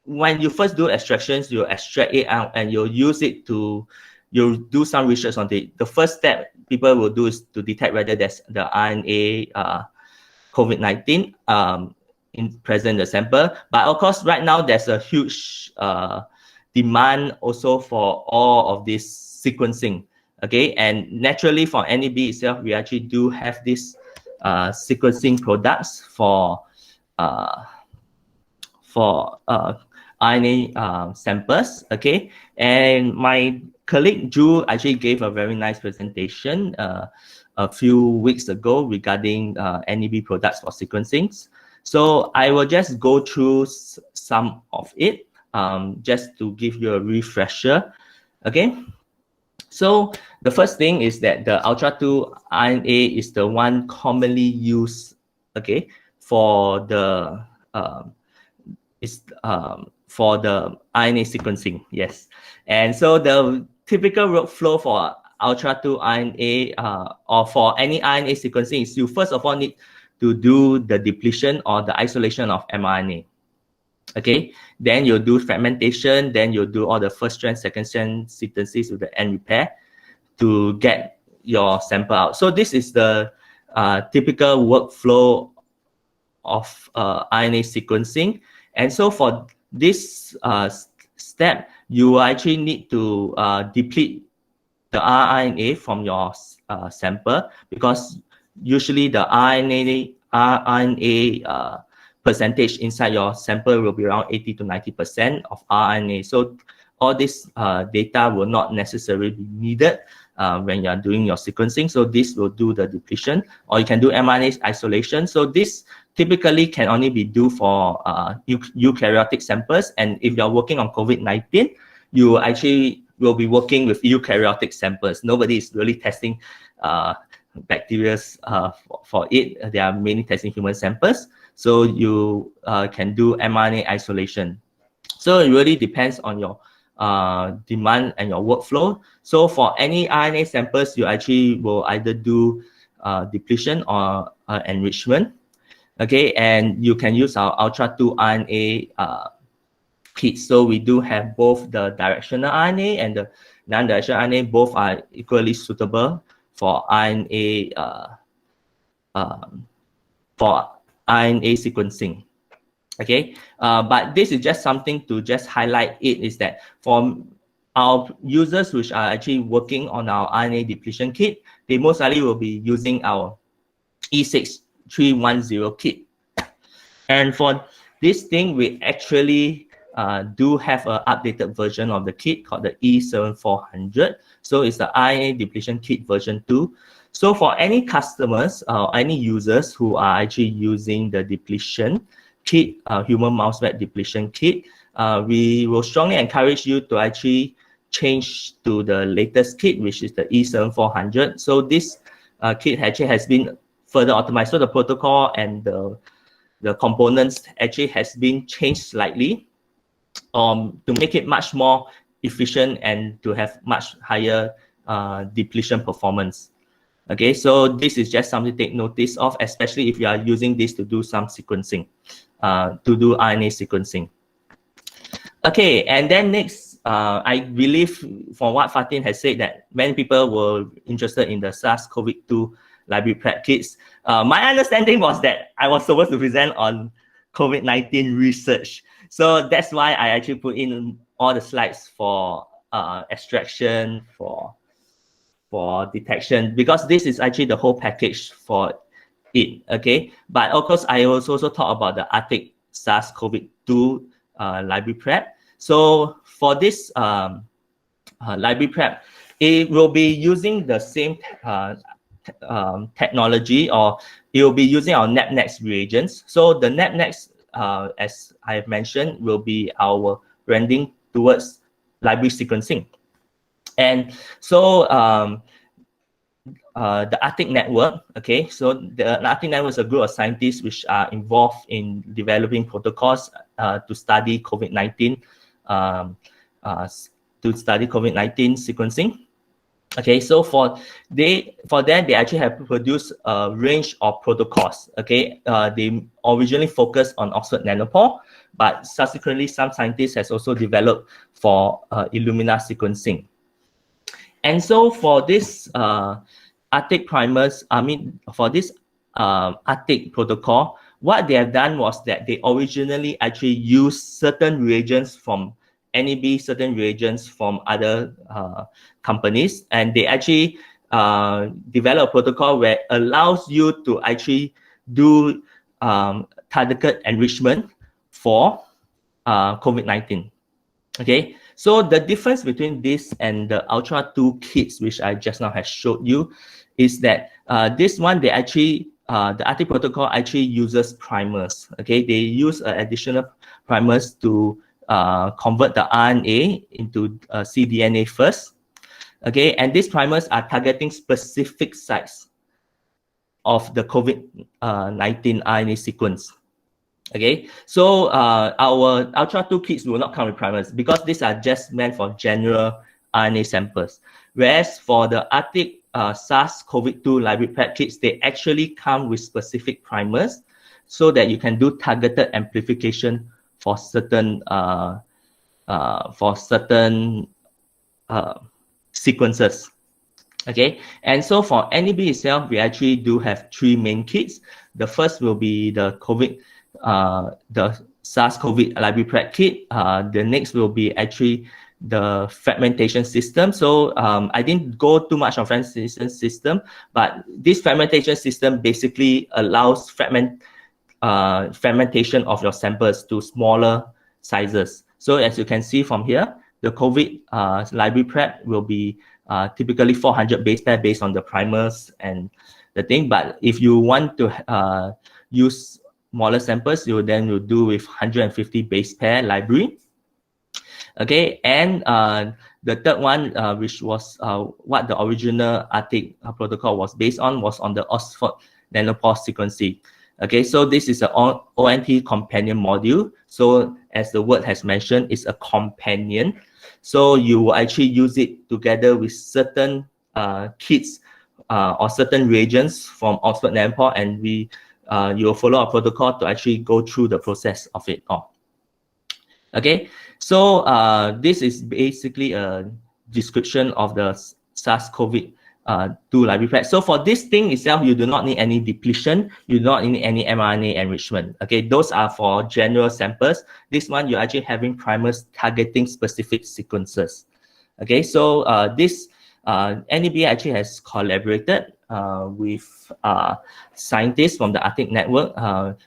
when you first do extractions, you extract it out and you'll use it to, you'll do some research on it. The first step people will do is to detect whether there's the RNA COVID-19 present in the sample. But of course, right now there's a huge demand also for all of this sequencing. Okay, and naturally for NEB itself, we actually do have this sequencing products for RNA samples. Okay, and my colleague Drew actually gave a very nice presentation a few weeks ago regarding NEB products for sequencing. So I will just go through some of it just to give you a refresher. Okay, so the first thing is that the Ultra-2 RNA is the one commonly used, okay, for the for the RNA sequencing. Yes, and so the typical workflow for Ultra-2 RNA or for any RNA sequencing is you first of all need to do the depletion or the isolation of mRNA. Okay, then you'll do fragmentation, then you'll do all the first strand, second strand synthesis with the end repair to get your sample out. So this is the typical workflow of RNA sequencing. And so for this step, you actually need to deplete the rRNA from your sample, because usually the RNA percentage inside your sample will be around 80 to 90% of rRNA. So all this data will not necessarily be needed when you are doing your sequencing. So this will do the depletion, or you can do mRNA isolation. So this typically can only be do for eukaryotic samples. And if you're working on COVID-19, you actually will be working with eukaryotic samples. Nobody is really testing bacteria for it. They are mainly testing human samples. So you can do mRNA isolation. So it really depends on your demand and your workflow. So for any RNA samples, you actually will either do depletion or enrichment. Okay, and you can use our II RNA kit. So we do have both the directional RNA and the non-directional RNA. Both are equally suitable for RNA sequencing. Okay, but this is just something to just highlight it, is that for our users which are actually working on our RNA depletion kit, they most likely will be using our E6310 kit. And for this thing, we actually do have an updated version of the kit called the E7400. So it's the RNA depletion kit version 2. So for any customers or any users who are actually using the depletion kit, human mouse rat depletion kit, we will strongly encourage you to actually change to the latest kit, which is the E7400. So this kit actually has been further optimized. So the protocol and the components actually has been changed slightly to make it much more efficient and to have much higher depletion performance. Okay, so this is just something to take notice of, especially if you are using this to do some sequencing, to do RNA sequencing. Okay, and then next, I believe from what Fatten has said that many people were interested in the SARS-CoV-2 library prep kits. My understanding was that I was supposed to present on COVID-19 research. So that's why I actually put in all the slides for extraction, for detection, because this is actually the whole package for it, okay? But of course, I also talk about the ARTIC SARS-CoV-2 library prep. So for this library prep, it will be using the same technology, or it will be using our NEBNext reagents. So the NEBNext, as I have mentioned, will be our branding towards library sequencing. And so the ARTIC network, okay, so the ARTIC network is a group of scientists which are involved in developing protocols to study COVID-19, sequencing. Okay, so for that, they actually have produced a range of protocols. Okay, they originally focused on Oxford Nanopore, but subsequently some scientists has also developed for Illumina sequencing. And so for this ARTIC primers, for this ARTIC protocol, what they have done was that they originally actually used certain reagents from NEB, certain reagents from other companies, and they actually develop a protocol where it allows you to actually do targeted enrichment for COVID-19. Okay, so the difference between this and the Ultra 2 kits, which I just now have showed you, is that this one, they actually, the ARTIC protocol actually uses primers. Okay, they use additional primers to convert the RNA into cDNA first. Okay, and these primers are targeting specific sites of the COVID-19 RNA sequence. Okay, so our Ultra 2 kits will not come with primers because these are just meant for general RNA samples. Whereas for the ARTIC SARS-CoV-2 library prep kits, they actually come with specific primers so that you can do targeted amplification for certain sequences. Okay, and so for NEB itself, we actually do have 3 main kits. The first will be the SARS-CoV library prep kit. The next will be actually the fragmentation system. So I didn't go too much on fragmentation system, but this fragmentation system basically allows fragmentation of your samples to smaller sizes. So as you can see from here, the COVID library prep will be typically 400 base pair based on the primers and the thing. But if you want to use smaller samples, you do with 150 base pair library. Okay, and the third one, which was what the original ARTIC protocol was based on, was on the Oxford Nanopore sequencing. Okay, so this is an ONT companion module. So as the word has mentioned, it's a companion. So you will actually use it together with certain kits or certain reagents from Oxford Nanopore, and you will follow a protocol to actually go through the process of it all. Okay, so this is basically a description of the SARS-CoV-2 library prep. So for this thing itself, you do not need any depletion, you do not need any mRNA enrichment. Okay, those are for general samples. This one, you're actually having primers targeting specific sequences. Okay, so this NEB actually has collaborated with scientists from the ARTIC network,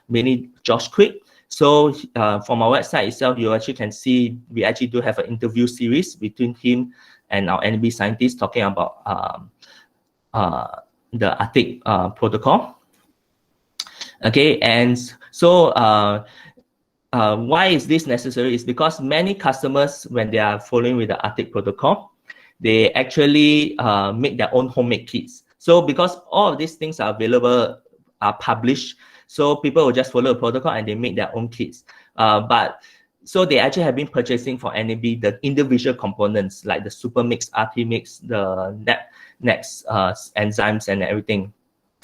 mainly Josh Quick. So from our website itself, you actually can see we actually do have an interview series between him and our NEB scientists talking about the ARTIC protocol. Okay, and so why is this necessary? Is because many customers, when they are following with the ARTIC protocol, they actually make their own homemade kits. So because all of these things are available, are published, so people will just follow the protocol and they make their own kits. But so they actually have been purchasing for NEB the individual components like the super mix, RT mix, the NEBNext enzymes and everything.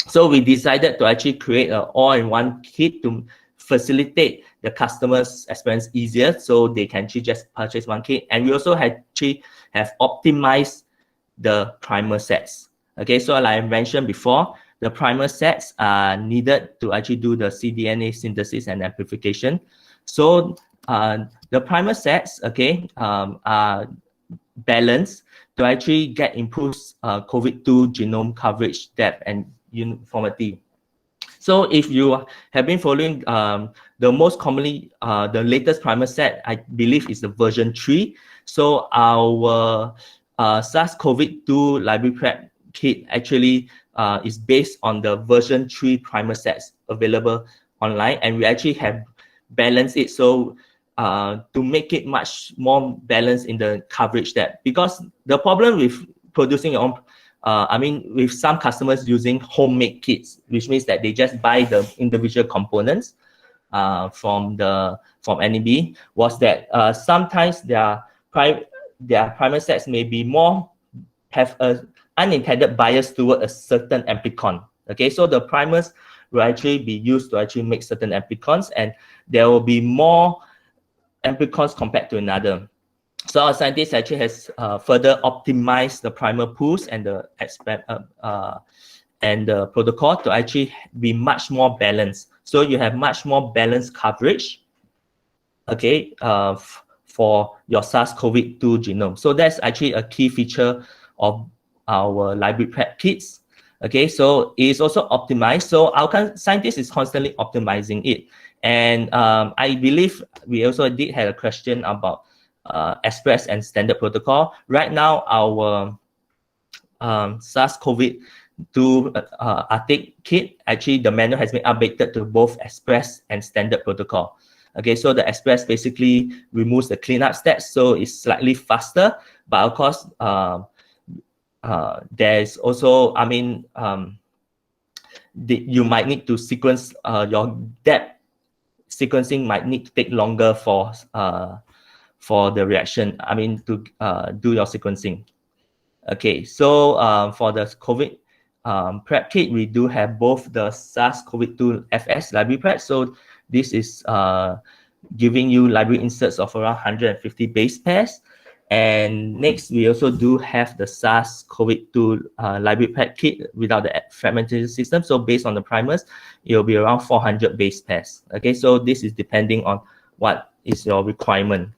So we decided to actually create an all-in-one kit to facilitate the customer's experience easier, so they can actually just purchase one kit. And we also actually have optimized the primer sets. Okay, so like I mentioned before, the primer sets are needed to actually do the cDNA synthesis and amplification. So the primer sets, okay, are balanced to actually get improved COVID-2 genome coverage, depth, and uniformity. So if you have been following the most commonly, the latest primer set, I believe is the version 3. So our SARS-CoV-2 library prep kit actually is based on the version 3 primer sets available online, and we actually have balanced it so to make it much more balanced in the coverage depth. Because the problem with producing your own, I mean, with some customers using homemade kits, which means that they just buy the individual components from NEB, was that sometimes their primer sets may be have a unintended bias toward a certain amplicon. Okay, so the primers will actually be used to actually make certain amplicons, and there will be more amplicons compared to another. So our scientist actually has further optimized the primer pools and the protocol to actually be much more balanced. So you have much more balanced coverage, okay, for your SARS-CoV-2 genome. So that's actually a key feature of our library prep kits. Okay, so it is also optimized. So our scientist is constantly optimizing it. And I believe we also did have a question about express and standard protocol. Right now, our SARS-CoV-2 ARTIC kit, actually the manual has been updated to both express and standard protocol. Okay, so the express basically removes the cleanup steps, so it's slightly faster. But of course, there's also, I mean, you might need to sequence your depth sequencing might need to take longer for the reaction, I mean, to do your sequencing. Okay, so for the COVID prep kit, we do have both the SARS-CoV-2 FS library prep. So this is giving you library inserts of around 150 base pairs. And next, we also do have the SARS-CoV-2 library prep kit without the fragmentation system. So based on the primers, it will be around 400 base pairs. Okay, so this is depending on what is your requirement.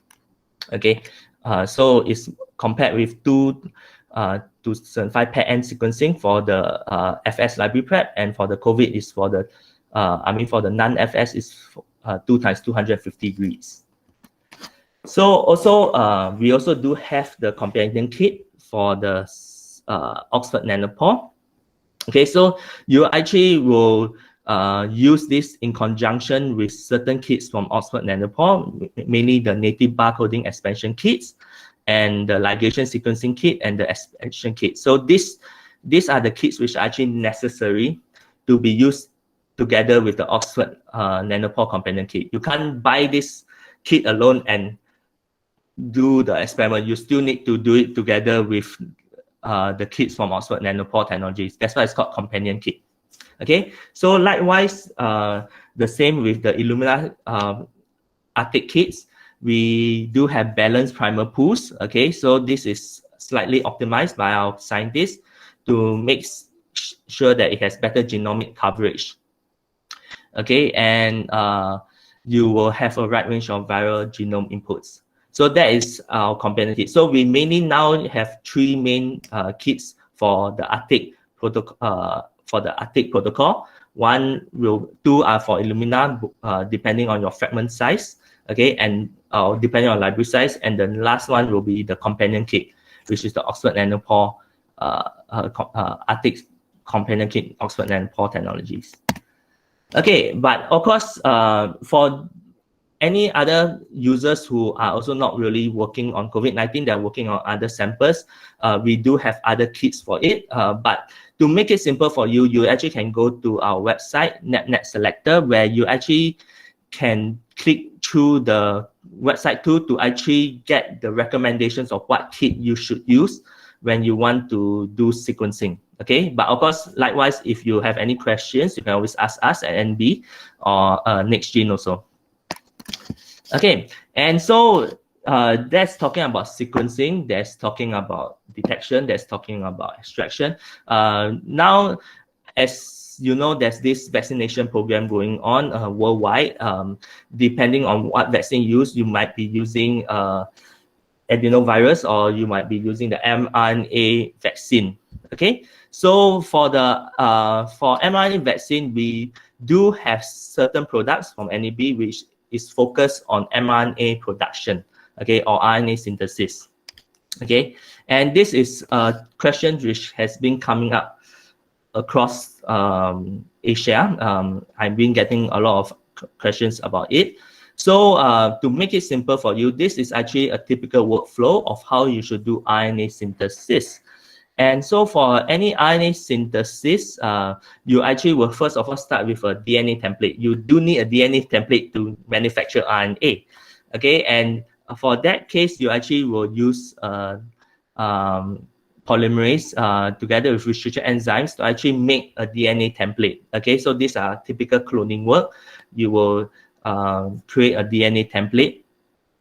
Okay, so it's compared with 275 pair end sequencing for the FS library prep, and for the COVID is for the I mean, for the non-FS is 2 times 250 reads. So also, we also do have the companion kit for the Oxford Nanopore. Okay, so you actually will use this in conjunction with certain kits from Oxford Nanopore, mainly the native barcoding expansion kits and the ligation sequencing kit and the expansion kit. So these are the kits which are actually necessary to be used together with the Oxford Nanopore companion kit. You can't buy this kit alone and do the experiment. You still need to do it together with the kits from Oxford Nanopore Technologies. That's why it's called companion kit. Okay, so likewise, the same with the Illumina ARTIC kits. We do have balanced primer pools. Okay, so this is slightly optimized by our scientists to make sure that it has better genomic coverage. Okay, and you will have a wide range of viral genome inputs. So that is our companion kit. So we mainly now have 3 main kits for the ARTIC protocol. Two are for Illumina, depending on your fragment size, okay, and depending on library size, and the last one will be the companion kit, which is the Oxford Nanopore ARTIC companion kit, Oxford Nanopore Technologies. Okay, but of course, for any other users who are also not really working on COVID-19, they're working on other samples, we do have other kits for it. But to make it simple for you, you actually can go to our website, NEBNext Selector, where you actually can click through the website tool to actually get the recommendations of what kit you should use when you want to do sequencing. Okay, but of course, likewise, if you have any questions, you can always ask us at NB or NextGene also. Okay, and so that's talking about sequencing, that's talking about detection, that's talking about extraction. Now, as you know, there's this vaccination program going on worldwide. Depending on what vaccine you use, you might be using adenovirus or you might be using the mRNA vaccine. Okay, so for the for mRNA vaccine, we do have certain products from NEB which is focused on mRNA production, okay, or RNA synthesis. Okay, and this is a question which has been coming up across Asia. I've been getting a lot of questions about it. So to make it simple for you, this is actually a typical workflow of how you should do RNA synthesis. And so for any RNA synthesis, you actually will first of all start with a DNA template. You do need a DNA template to manufacture RNA. Okay, and for that case, you actually will use polymerase together with restricted enzymes to actually make a DNA template. Okay, so these are typical cloning work. You will create a DNA template.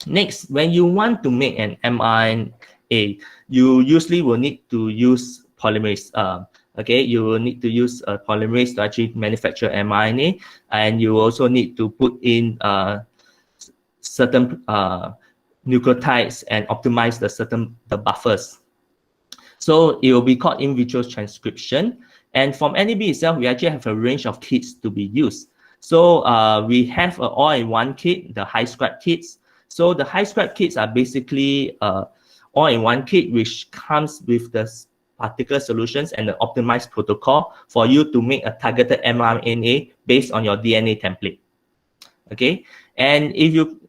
Next, when you want to make an mRNA, you usually will need to use polymerase. Okay, you will need to use a polymerase to actually manufacture mRNA, and you also need to put in certain nucleotides and optimize the buffers. So it will be called in vitro transcription. And from NEB itself, we actually have a range of kits to be used. So we have an all-in-one kit, the HiScribe kits. So the HiScribe kits are basically all-in-one kit which comes with the particle solutions and the optimized protocol for you to make a targeted mRNA based on your DNA template. Okay, and if you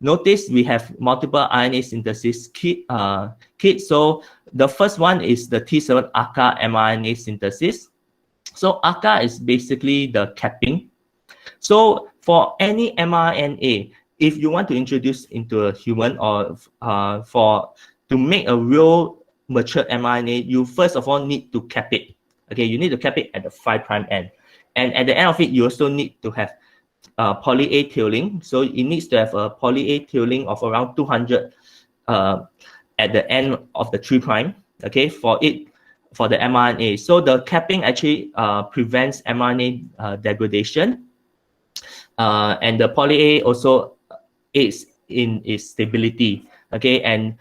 notice, we have multiple RNA synthesis kits. So the first one is the T7 ARCA mRNA synthesis. So ARCA is basically the capping. So for any mRNA, if you want to introduce into a human or to make a real mature mRNA, you first of all need to cap it. Okay, you need to cap it at the 5' end. And at the end of it, you also need to have poly-A tailing. So it needs to have a poly-A tailing of around 200 at the end of the 3', okay, for the mRNA. So the capping actually prevents mRNA degradation. And the poly-A also aids in its stability. Okay, and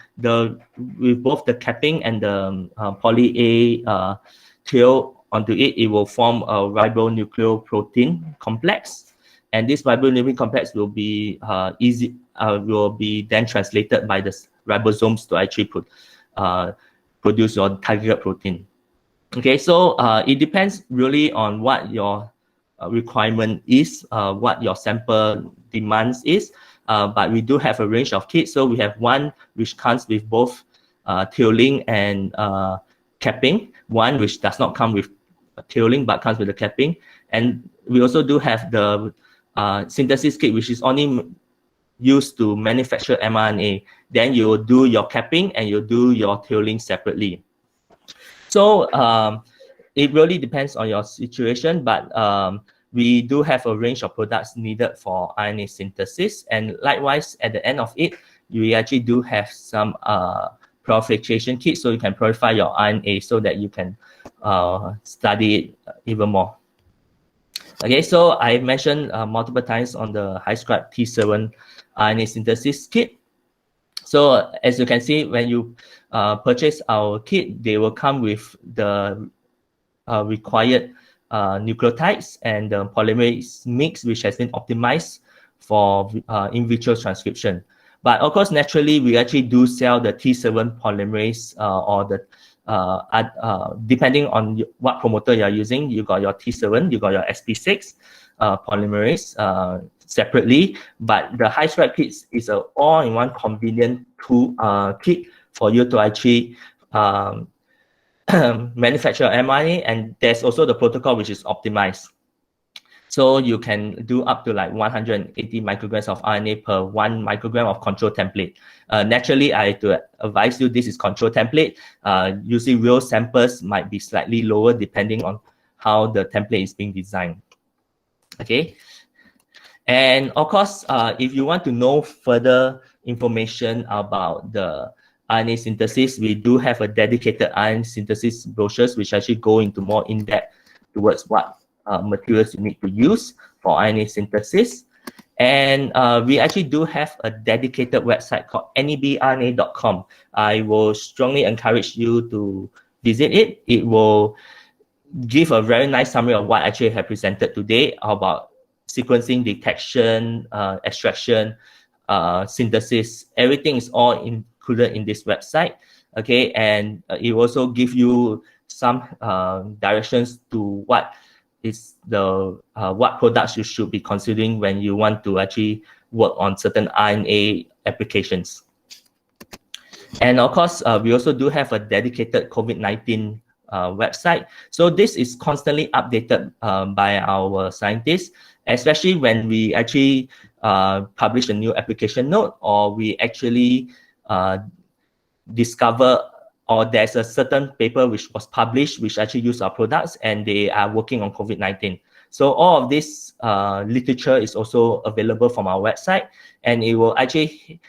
with both the capping and the poly-A tail onto it, it will form a ribonucleoprotein complex, and this ribonucleoprotein complex will be then translated by the ribosomes to actually produce your target protein. Okay, so it depends really on what your requirement is, what your sample demands is, but we do have a range of kits. So we have one which comes with both tailing and capping, one which does not come with tailing but comes with the capping, and we also do have the synthesis kit, which is only used to manufacture mRNA. Then you will do your capping and you do your tailing separately. So it really depends on your situation, but we do have a range of products needed for RNA synthesis, and likewise at the end of it, we actually do have some purification kits, so you can purify your RNA so that you can study it even more. Okay, so I mentioned multiple times on the HiScribe T7 RNA synthesis kit. So as you can see, when you purchase our kit, they will come with the required nucleotides and the polymerase mix, which has been optimized for in vitro transcription. But of course, naturally, we actually do sell the T7 polymerase or the depending on what promoter you're using. You got your T7, you got your SP6 polymerase separately, but the HiScribe kit is an all-in-one convenient tool kit for you to actually manufacture mRNA, and there's also the protocol which is optimized. So you can do up to like 180 micrograms of RNA per 1 microgram of control template. Naturally, I have to advise you this is control template. Using real samples might be slightly lower depending on how the template is being designed. Okay. And of course, if you want to know further information about the RNA synthesis, we do have a dedicated RNA synthesis brochures, which actually go into more in-depth towards what materials you need to use for RNA synthesis. And we actually do have a dedicated website called NEBNext.com. I will strongly encourage you to visit it. It will give a very nice summary of what I actually have presented today about sequencing, detection, extraction, synthesis. Everything is all included in this website. Okay, and it will also give you some directions to what is the what products you should be considering when you want to actually work on certain RNA applications. And of course, we also do have a dedicated COVID-19 website. So this is constantly updated by our scientists, especially when we actually publish a new application note, or we actually discover, or there's a certain paper which was published which actually use our products and they are working on COVID-19. So all of this literature is also available from our website, and it will actually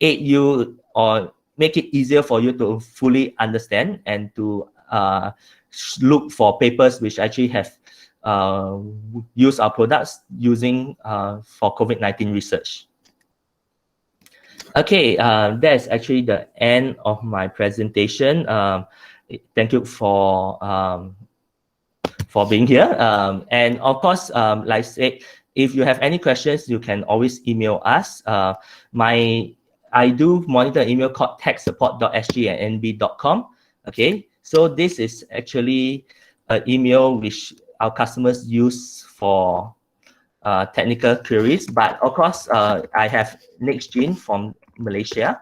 aid you or make it easier for you to fully understand and to look for papers which actually have use our products using for COVID-19 research. Okay, that's actually the end of my presentation. Thank you for being here. And of course, like I said, if you have any questions, you can always email us. I do monitor an email called techsupport.sg@nb.com. Okay, so this is actually an email which our customers use for technical queries, but of course, I have NextGene from Malaysia,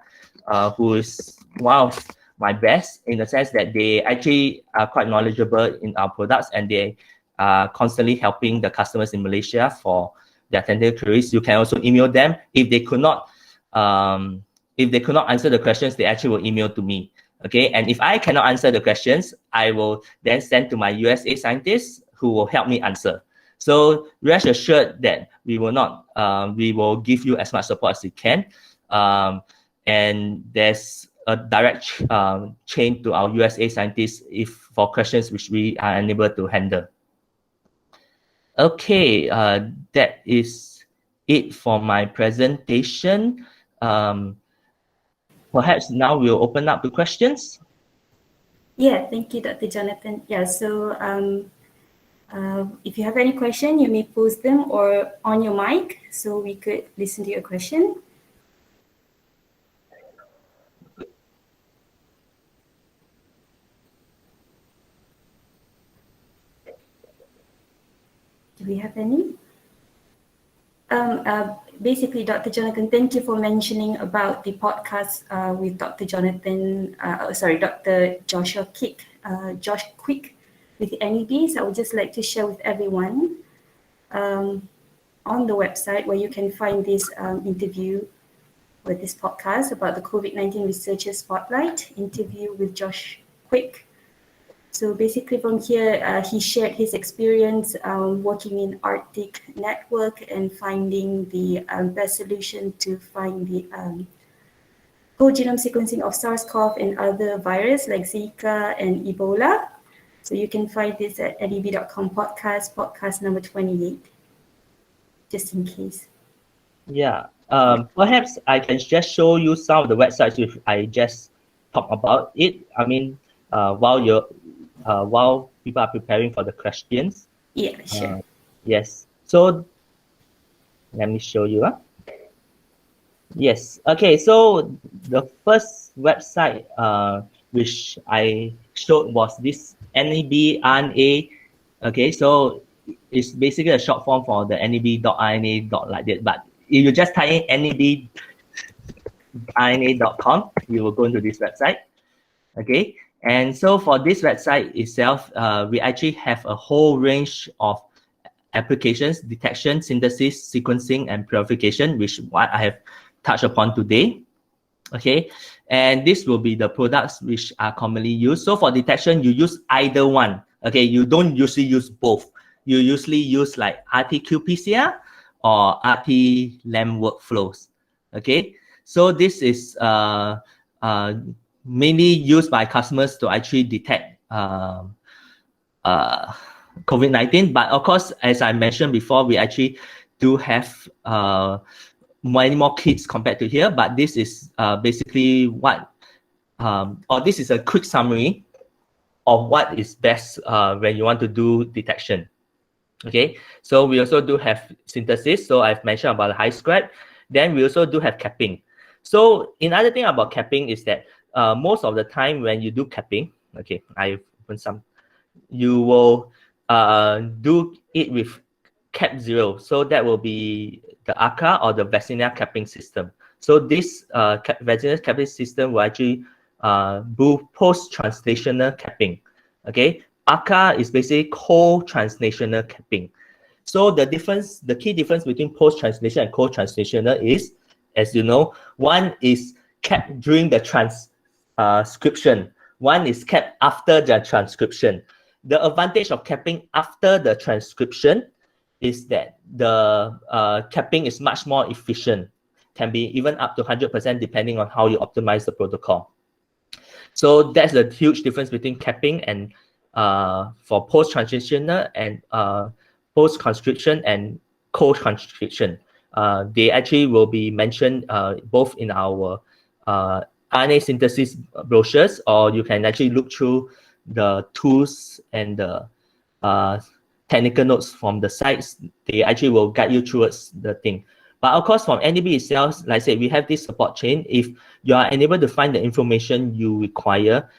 who is one of my best in the sense that they actually are quite knowledgeable in our products, and they are constantly helping the customers in Malaysia for their technical queries. You can also email them. If they could not answer the questions, they actually will email to me. Okay, and if I cannot answer the questions, I will then send to my USA scientists who will help me answer. So rest assured that we will not, we will give you as much support as we can. And there's a direct chain to our USA scientists for questions which we are unable to handle. Okay, that is it for my presentation. Perhaps now we'll open up to questions. Yeah, thank you, Dr. Jonathan. Yeah, so if you have any question, you may post them or on your mic so we could listen to your question. Do we have any? Basically, Dr. Jonathan, thank you for mentioning about the podcast with Dr. Jonathan, Dr. Joshua Quick, Josh Quick with NEB. So I would just like to share with everyone on the website where you can find this interview with this podcast about the COVID-19 Researcher Spotlight interview with Josh Quick. So basically from here, he shared his experience working in ARTIC network and finding the best solution to find the whole genome sequencing of SARS-CoV and other viruses like Zika and Ebola. So you can find this at neb.com podcast number 28, just in case. Yeah, perhaps I can just show you some of the websites which I just talked about it. I mean, while people are preparing for the questions. Yeah, sure. Yes. So let me show you. Yes. Okay. So the first website which I showed was this NEB RNA. Okay. So it's basically a short form for the NEB.RNA like that. But if you just type in NEBRNA.com, you will go into this website. Okay. And so for this website itself, we actually have a whole range of applications: detection, synthesis, sequencing, and purification, which what I have touched upon today. Okay, and this will be the products which are commonly used. So for detection, you use either one. Okay, you don't usually use both. You usually use like RT-qPCR or RT-LAMP workflows. Okay, so this is mainly used by customers to actually detect COVID-19. But of course, as I mentioned before, we actually do have many more kits compared to here. But this is basically what, or this is a quick summary of what is best when you want to do detection. Okay, so we also do have synthesis. So I've mentioned about the HiScribe. Then we also do have capping. So another thing about capping is that most of the time when you do capping, okay, I open some, you will do it with cap 0. So that will be the ACA or the Vaccinia capping system. So this Vaccinia capping system will actually do post-translational capping. Okay, ACA is basically co-translational capping. So the difference, the key difference between post-translation and co-translational is, as you know, one is kept during the transcription. One is kept after the transcription. The advantage of capping after the transcription is that the capping is much more efficient, can be even up to 100% depending on how you optimize the protocol. So that's the huge difference between capping and for post-translational and post-transcription and co-transcription. They actually will be mentioned both in our RNA synthesis brochures, or you can actually look through the tools and the technical notes from the sites. They actually will guide you towards the thing. But of course, from NEB itself, like I said, we have this support chain. If you are unable to find the information you require,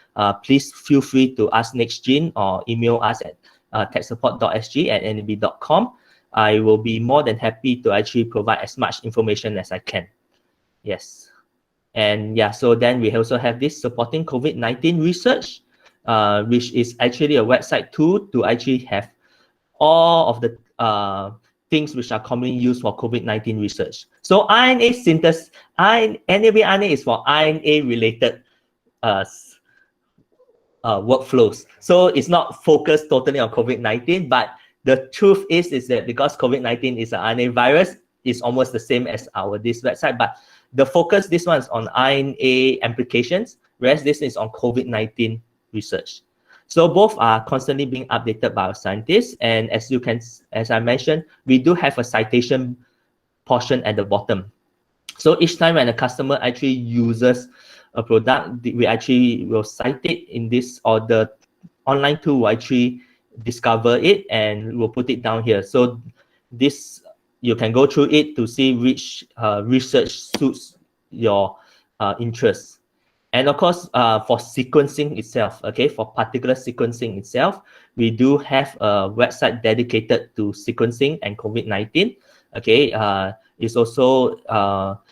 please feel free to ask NextGene or email us at techsupport.sg@neb.com. I will be more than happy to actually provide as much information as I can. Yes. And yeah, so then we also have this supporting COVID-19 research, which is actually a website tool to actually have all of the things which are commonly used for COVID-19 research. So RNA synthesis, NEBRNA is for RNA-related workflows. So it's not focused totally on COVID-19, but the truth is that because COVID-19 is an RNA virus, it's almost the same as this website, but the focus, this one is on RNA applications, whereas this is on COVID-19 research. So both are constantly being updated by our scientists. And as I mentioned, we do have a citation portion at the bottom. So each time when a customer actually uses a product, we actually will cite it in this, or the online tool will actually discover it and we'll put it down here. So this, you can go through it to see which research suits your interests. And of course, for sequencing itself, okay, for particular sequencing itself, we do have a website dedicated to sequencing and COVID-19. Okay, it's also part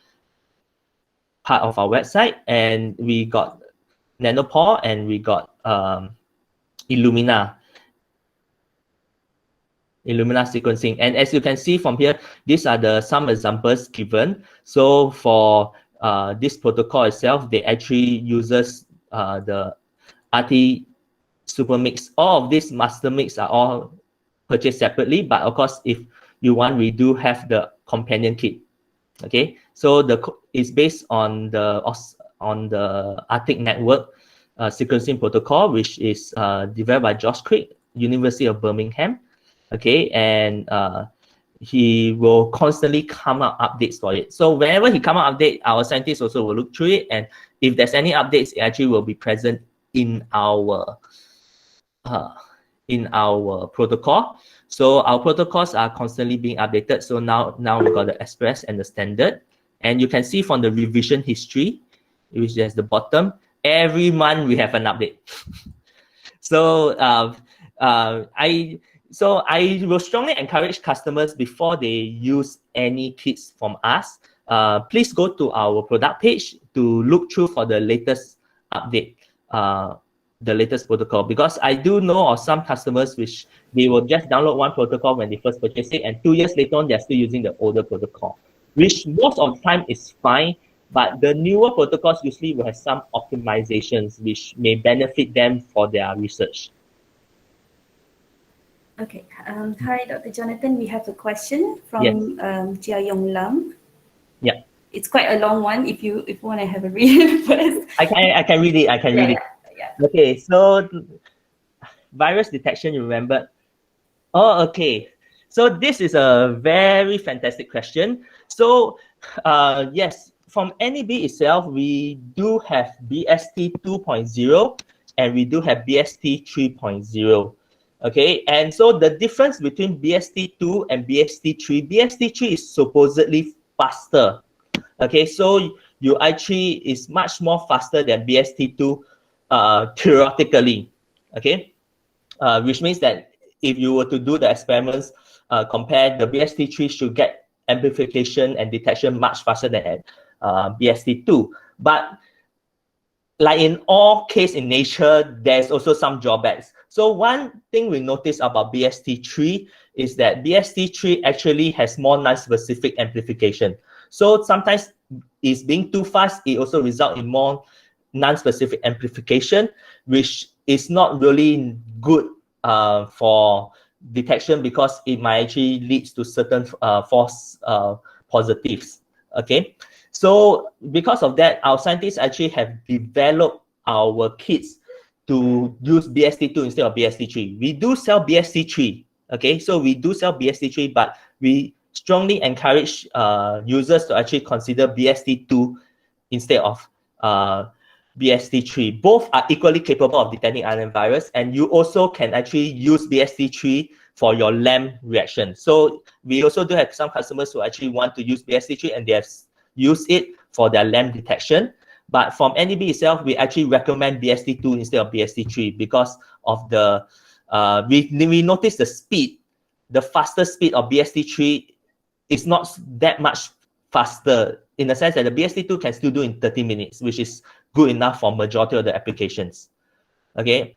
of our website, and we got Nanopore and we got Illumina sequencing. And as you can see from here, these are some examples given. So for this protocol itself, they actually uses the RT Supermix. All of these master mix are all purchased separately, but of course, if you want, we do have the companion kit. Okay, so it's based on the ARTIC network sequencing protocol, which is developed by Josh Crick, University of Birmingham. Okay, and he will constantly come out updates for it. So whenever he come out update, our scientists also will look through it, and if there's any updates, it actually will be present in our protocol. So our protocols are constantly being updated. So now we got the Express and the Standard, and you can see from the revision history, which is the bottom, every month we have an update. So I will strongly encourage customers, before they use any kits from us, please go to our product page to look through for the latest update, the latest protocol, because I do know of some customers which they will just download one protocol when they first purchase it, and 2 years later on, they're still using the older protocol, which most of the time is fine, but the newer protocols usually will have some optimizations which may benefit them for their research. Okay. Hi, Dr. Jonathan. We have a question from Jia Yong Lam. Yeah. It's quite a long one. If you want to have a read first. I can read it. Yeah. Okay. So virus detection, you remember? Oh, okay. So this is a very fantastic question. So yes, from NEB itself, we do have BST 2.0 and we do have BST 3.0. Okay, and so the difference between BST2 and BST3, BST3 is supposedly faster. Okay, so you actually is much more faster than BST2 theoretically. Okay, which means that if you were to do the experiments, compare, the BST3 should get amplification and detection much faster than BST2. But like in all cases in nature, there's also some drawbacks. So one thing we notice about BST3 is that BST3 actually has more non-specific amplification. So sometimes it's being too fast, it also results in more non-specific amplification, which is not really good for detection, because it might actually lead to certain false positives. Okay, so because of that, our scientists actually have developed our kits to use BST2 instead of BST3. We do sell BST3, okay? So we do sell BST3, but we strongly encourage users to actually consider BST2 instead of BST3. Both are equally capable of detecting RNA virus, and you also can actually use BST3 for your LAMP reaction. So we also do have some customers who actually want to use BST3 and they have used it for their LAMP detection. But from NEB itself, we actually recommend BST2 instead of BST3 because of the, we notice the speed, the faster speed of BST3 is not that much faster, in the sense that the BST2 can still do in 30 minutes, which is good enough for majority of the applications. Okay,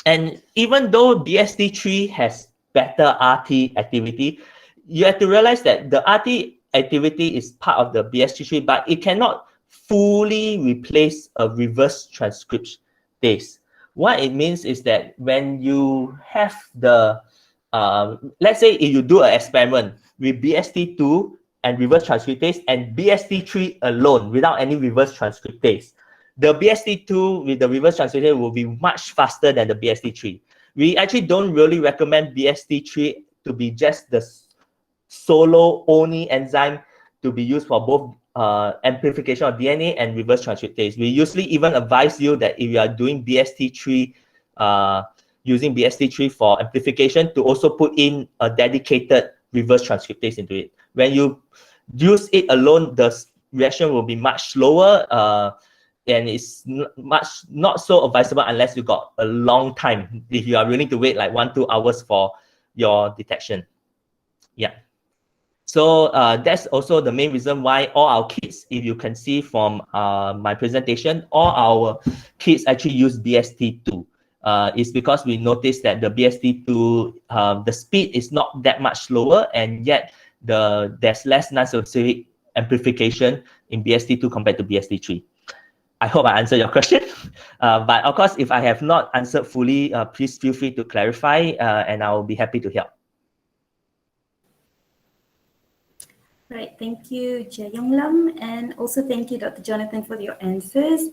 and even though BST3 has better RT activity, you have to realize that the RT activity is part of the BST3, but it cannot fully replace a reverse transcriptase. What it means is that when you have the, let's say if you do an experiment with BST2 and reverse transcriptase and BST3 alone without any reverse transcriptase, the BST2 with the reverse transcriptase will be much faster than the BST3. We actually don't really recommend BST3 to be just the solo only enzyme to be used for both amplification of DNA and reverse transcriptase. We usually even advise you that if you are doing BST3, using BST3 for amplification, to also put in a dedicated reverse transcriptase into it. When you use it alone, the reaction will be much slower, and it's not so advisable unless you got a long time, if you are willing to wait like 1-2 hours for your detection. Yeah. So that's also the main reason why all our kits, if you can see from my presentation, all our kits actually use BST2. It's because we noticed that the BST2, the speed is not that much slower, and yet there's less non-specific amplification in BST2 compared to BST3. I hope I answered your question. But of course, if I have not answered fully, please feel free to clarify, and I'll be happy to help. Right, thank you, Jia Yonglam, and also thank you, Dr. Jonathan, for your answers.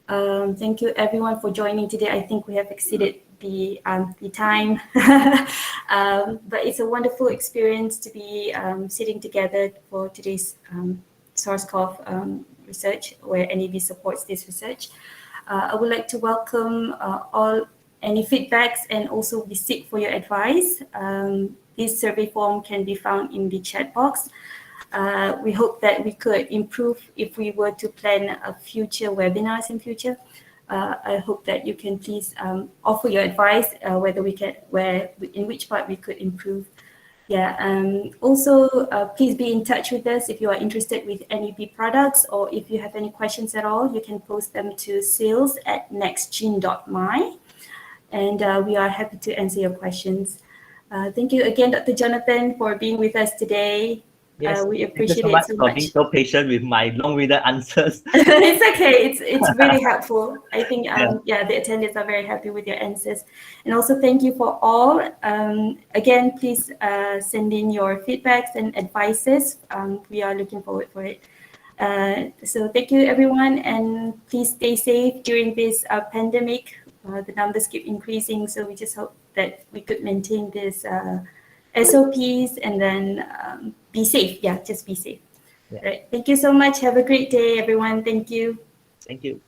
Thank you, everyone, for joining today. I think we have exceeded the time, but it's a wonderful experience to be sitting together for today's SARS-CoV research, where NEB supports this research. I would like to welcome any feedbacks, and also we seek for your advice. This survey form can be found in the chat box. We hope that we could improve if we were to plan future webinars in future. I hope that you can please offer your advice, in which part we could improve. Yeah. Also, please be in touch with us if you are interested with NEB products, or if you have any questions at all, you can post them to sales@nextgene.my, and we are happy to answer your questions. Thank you again, Dr. Jonathan, for being with us today. Yes, we appreciate it so for much. being so patient with my long-winded answers. It's okay. It's really helpful. I think yeah, the attendees are very happy with your answers. And also thank you for all. Again, please send in your feedbacks and advices. We are looking forward for it. So thank you, everyone, and please stay safe during this pandemic. The numbers keep increasing, so we just hope that we could maintain this SOPs, and then be safe. Yeah, just be safe. Yeah. Right. Thank you so much. Have a great day, everyone. Thank you. Thank you.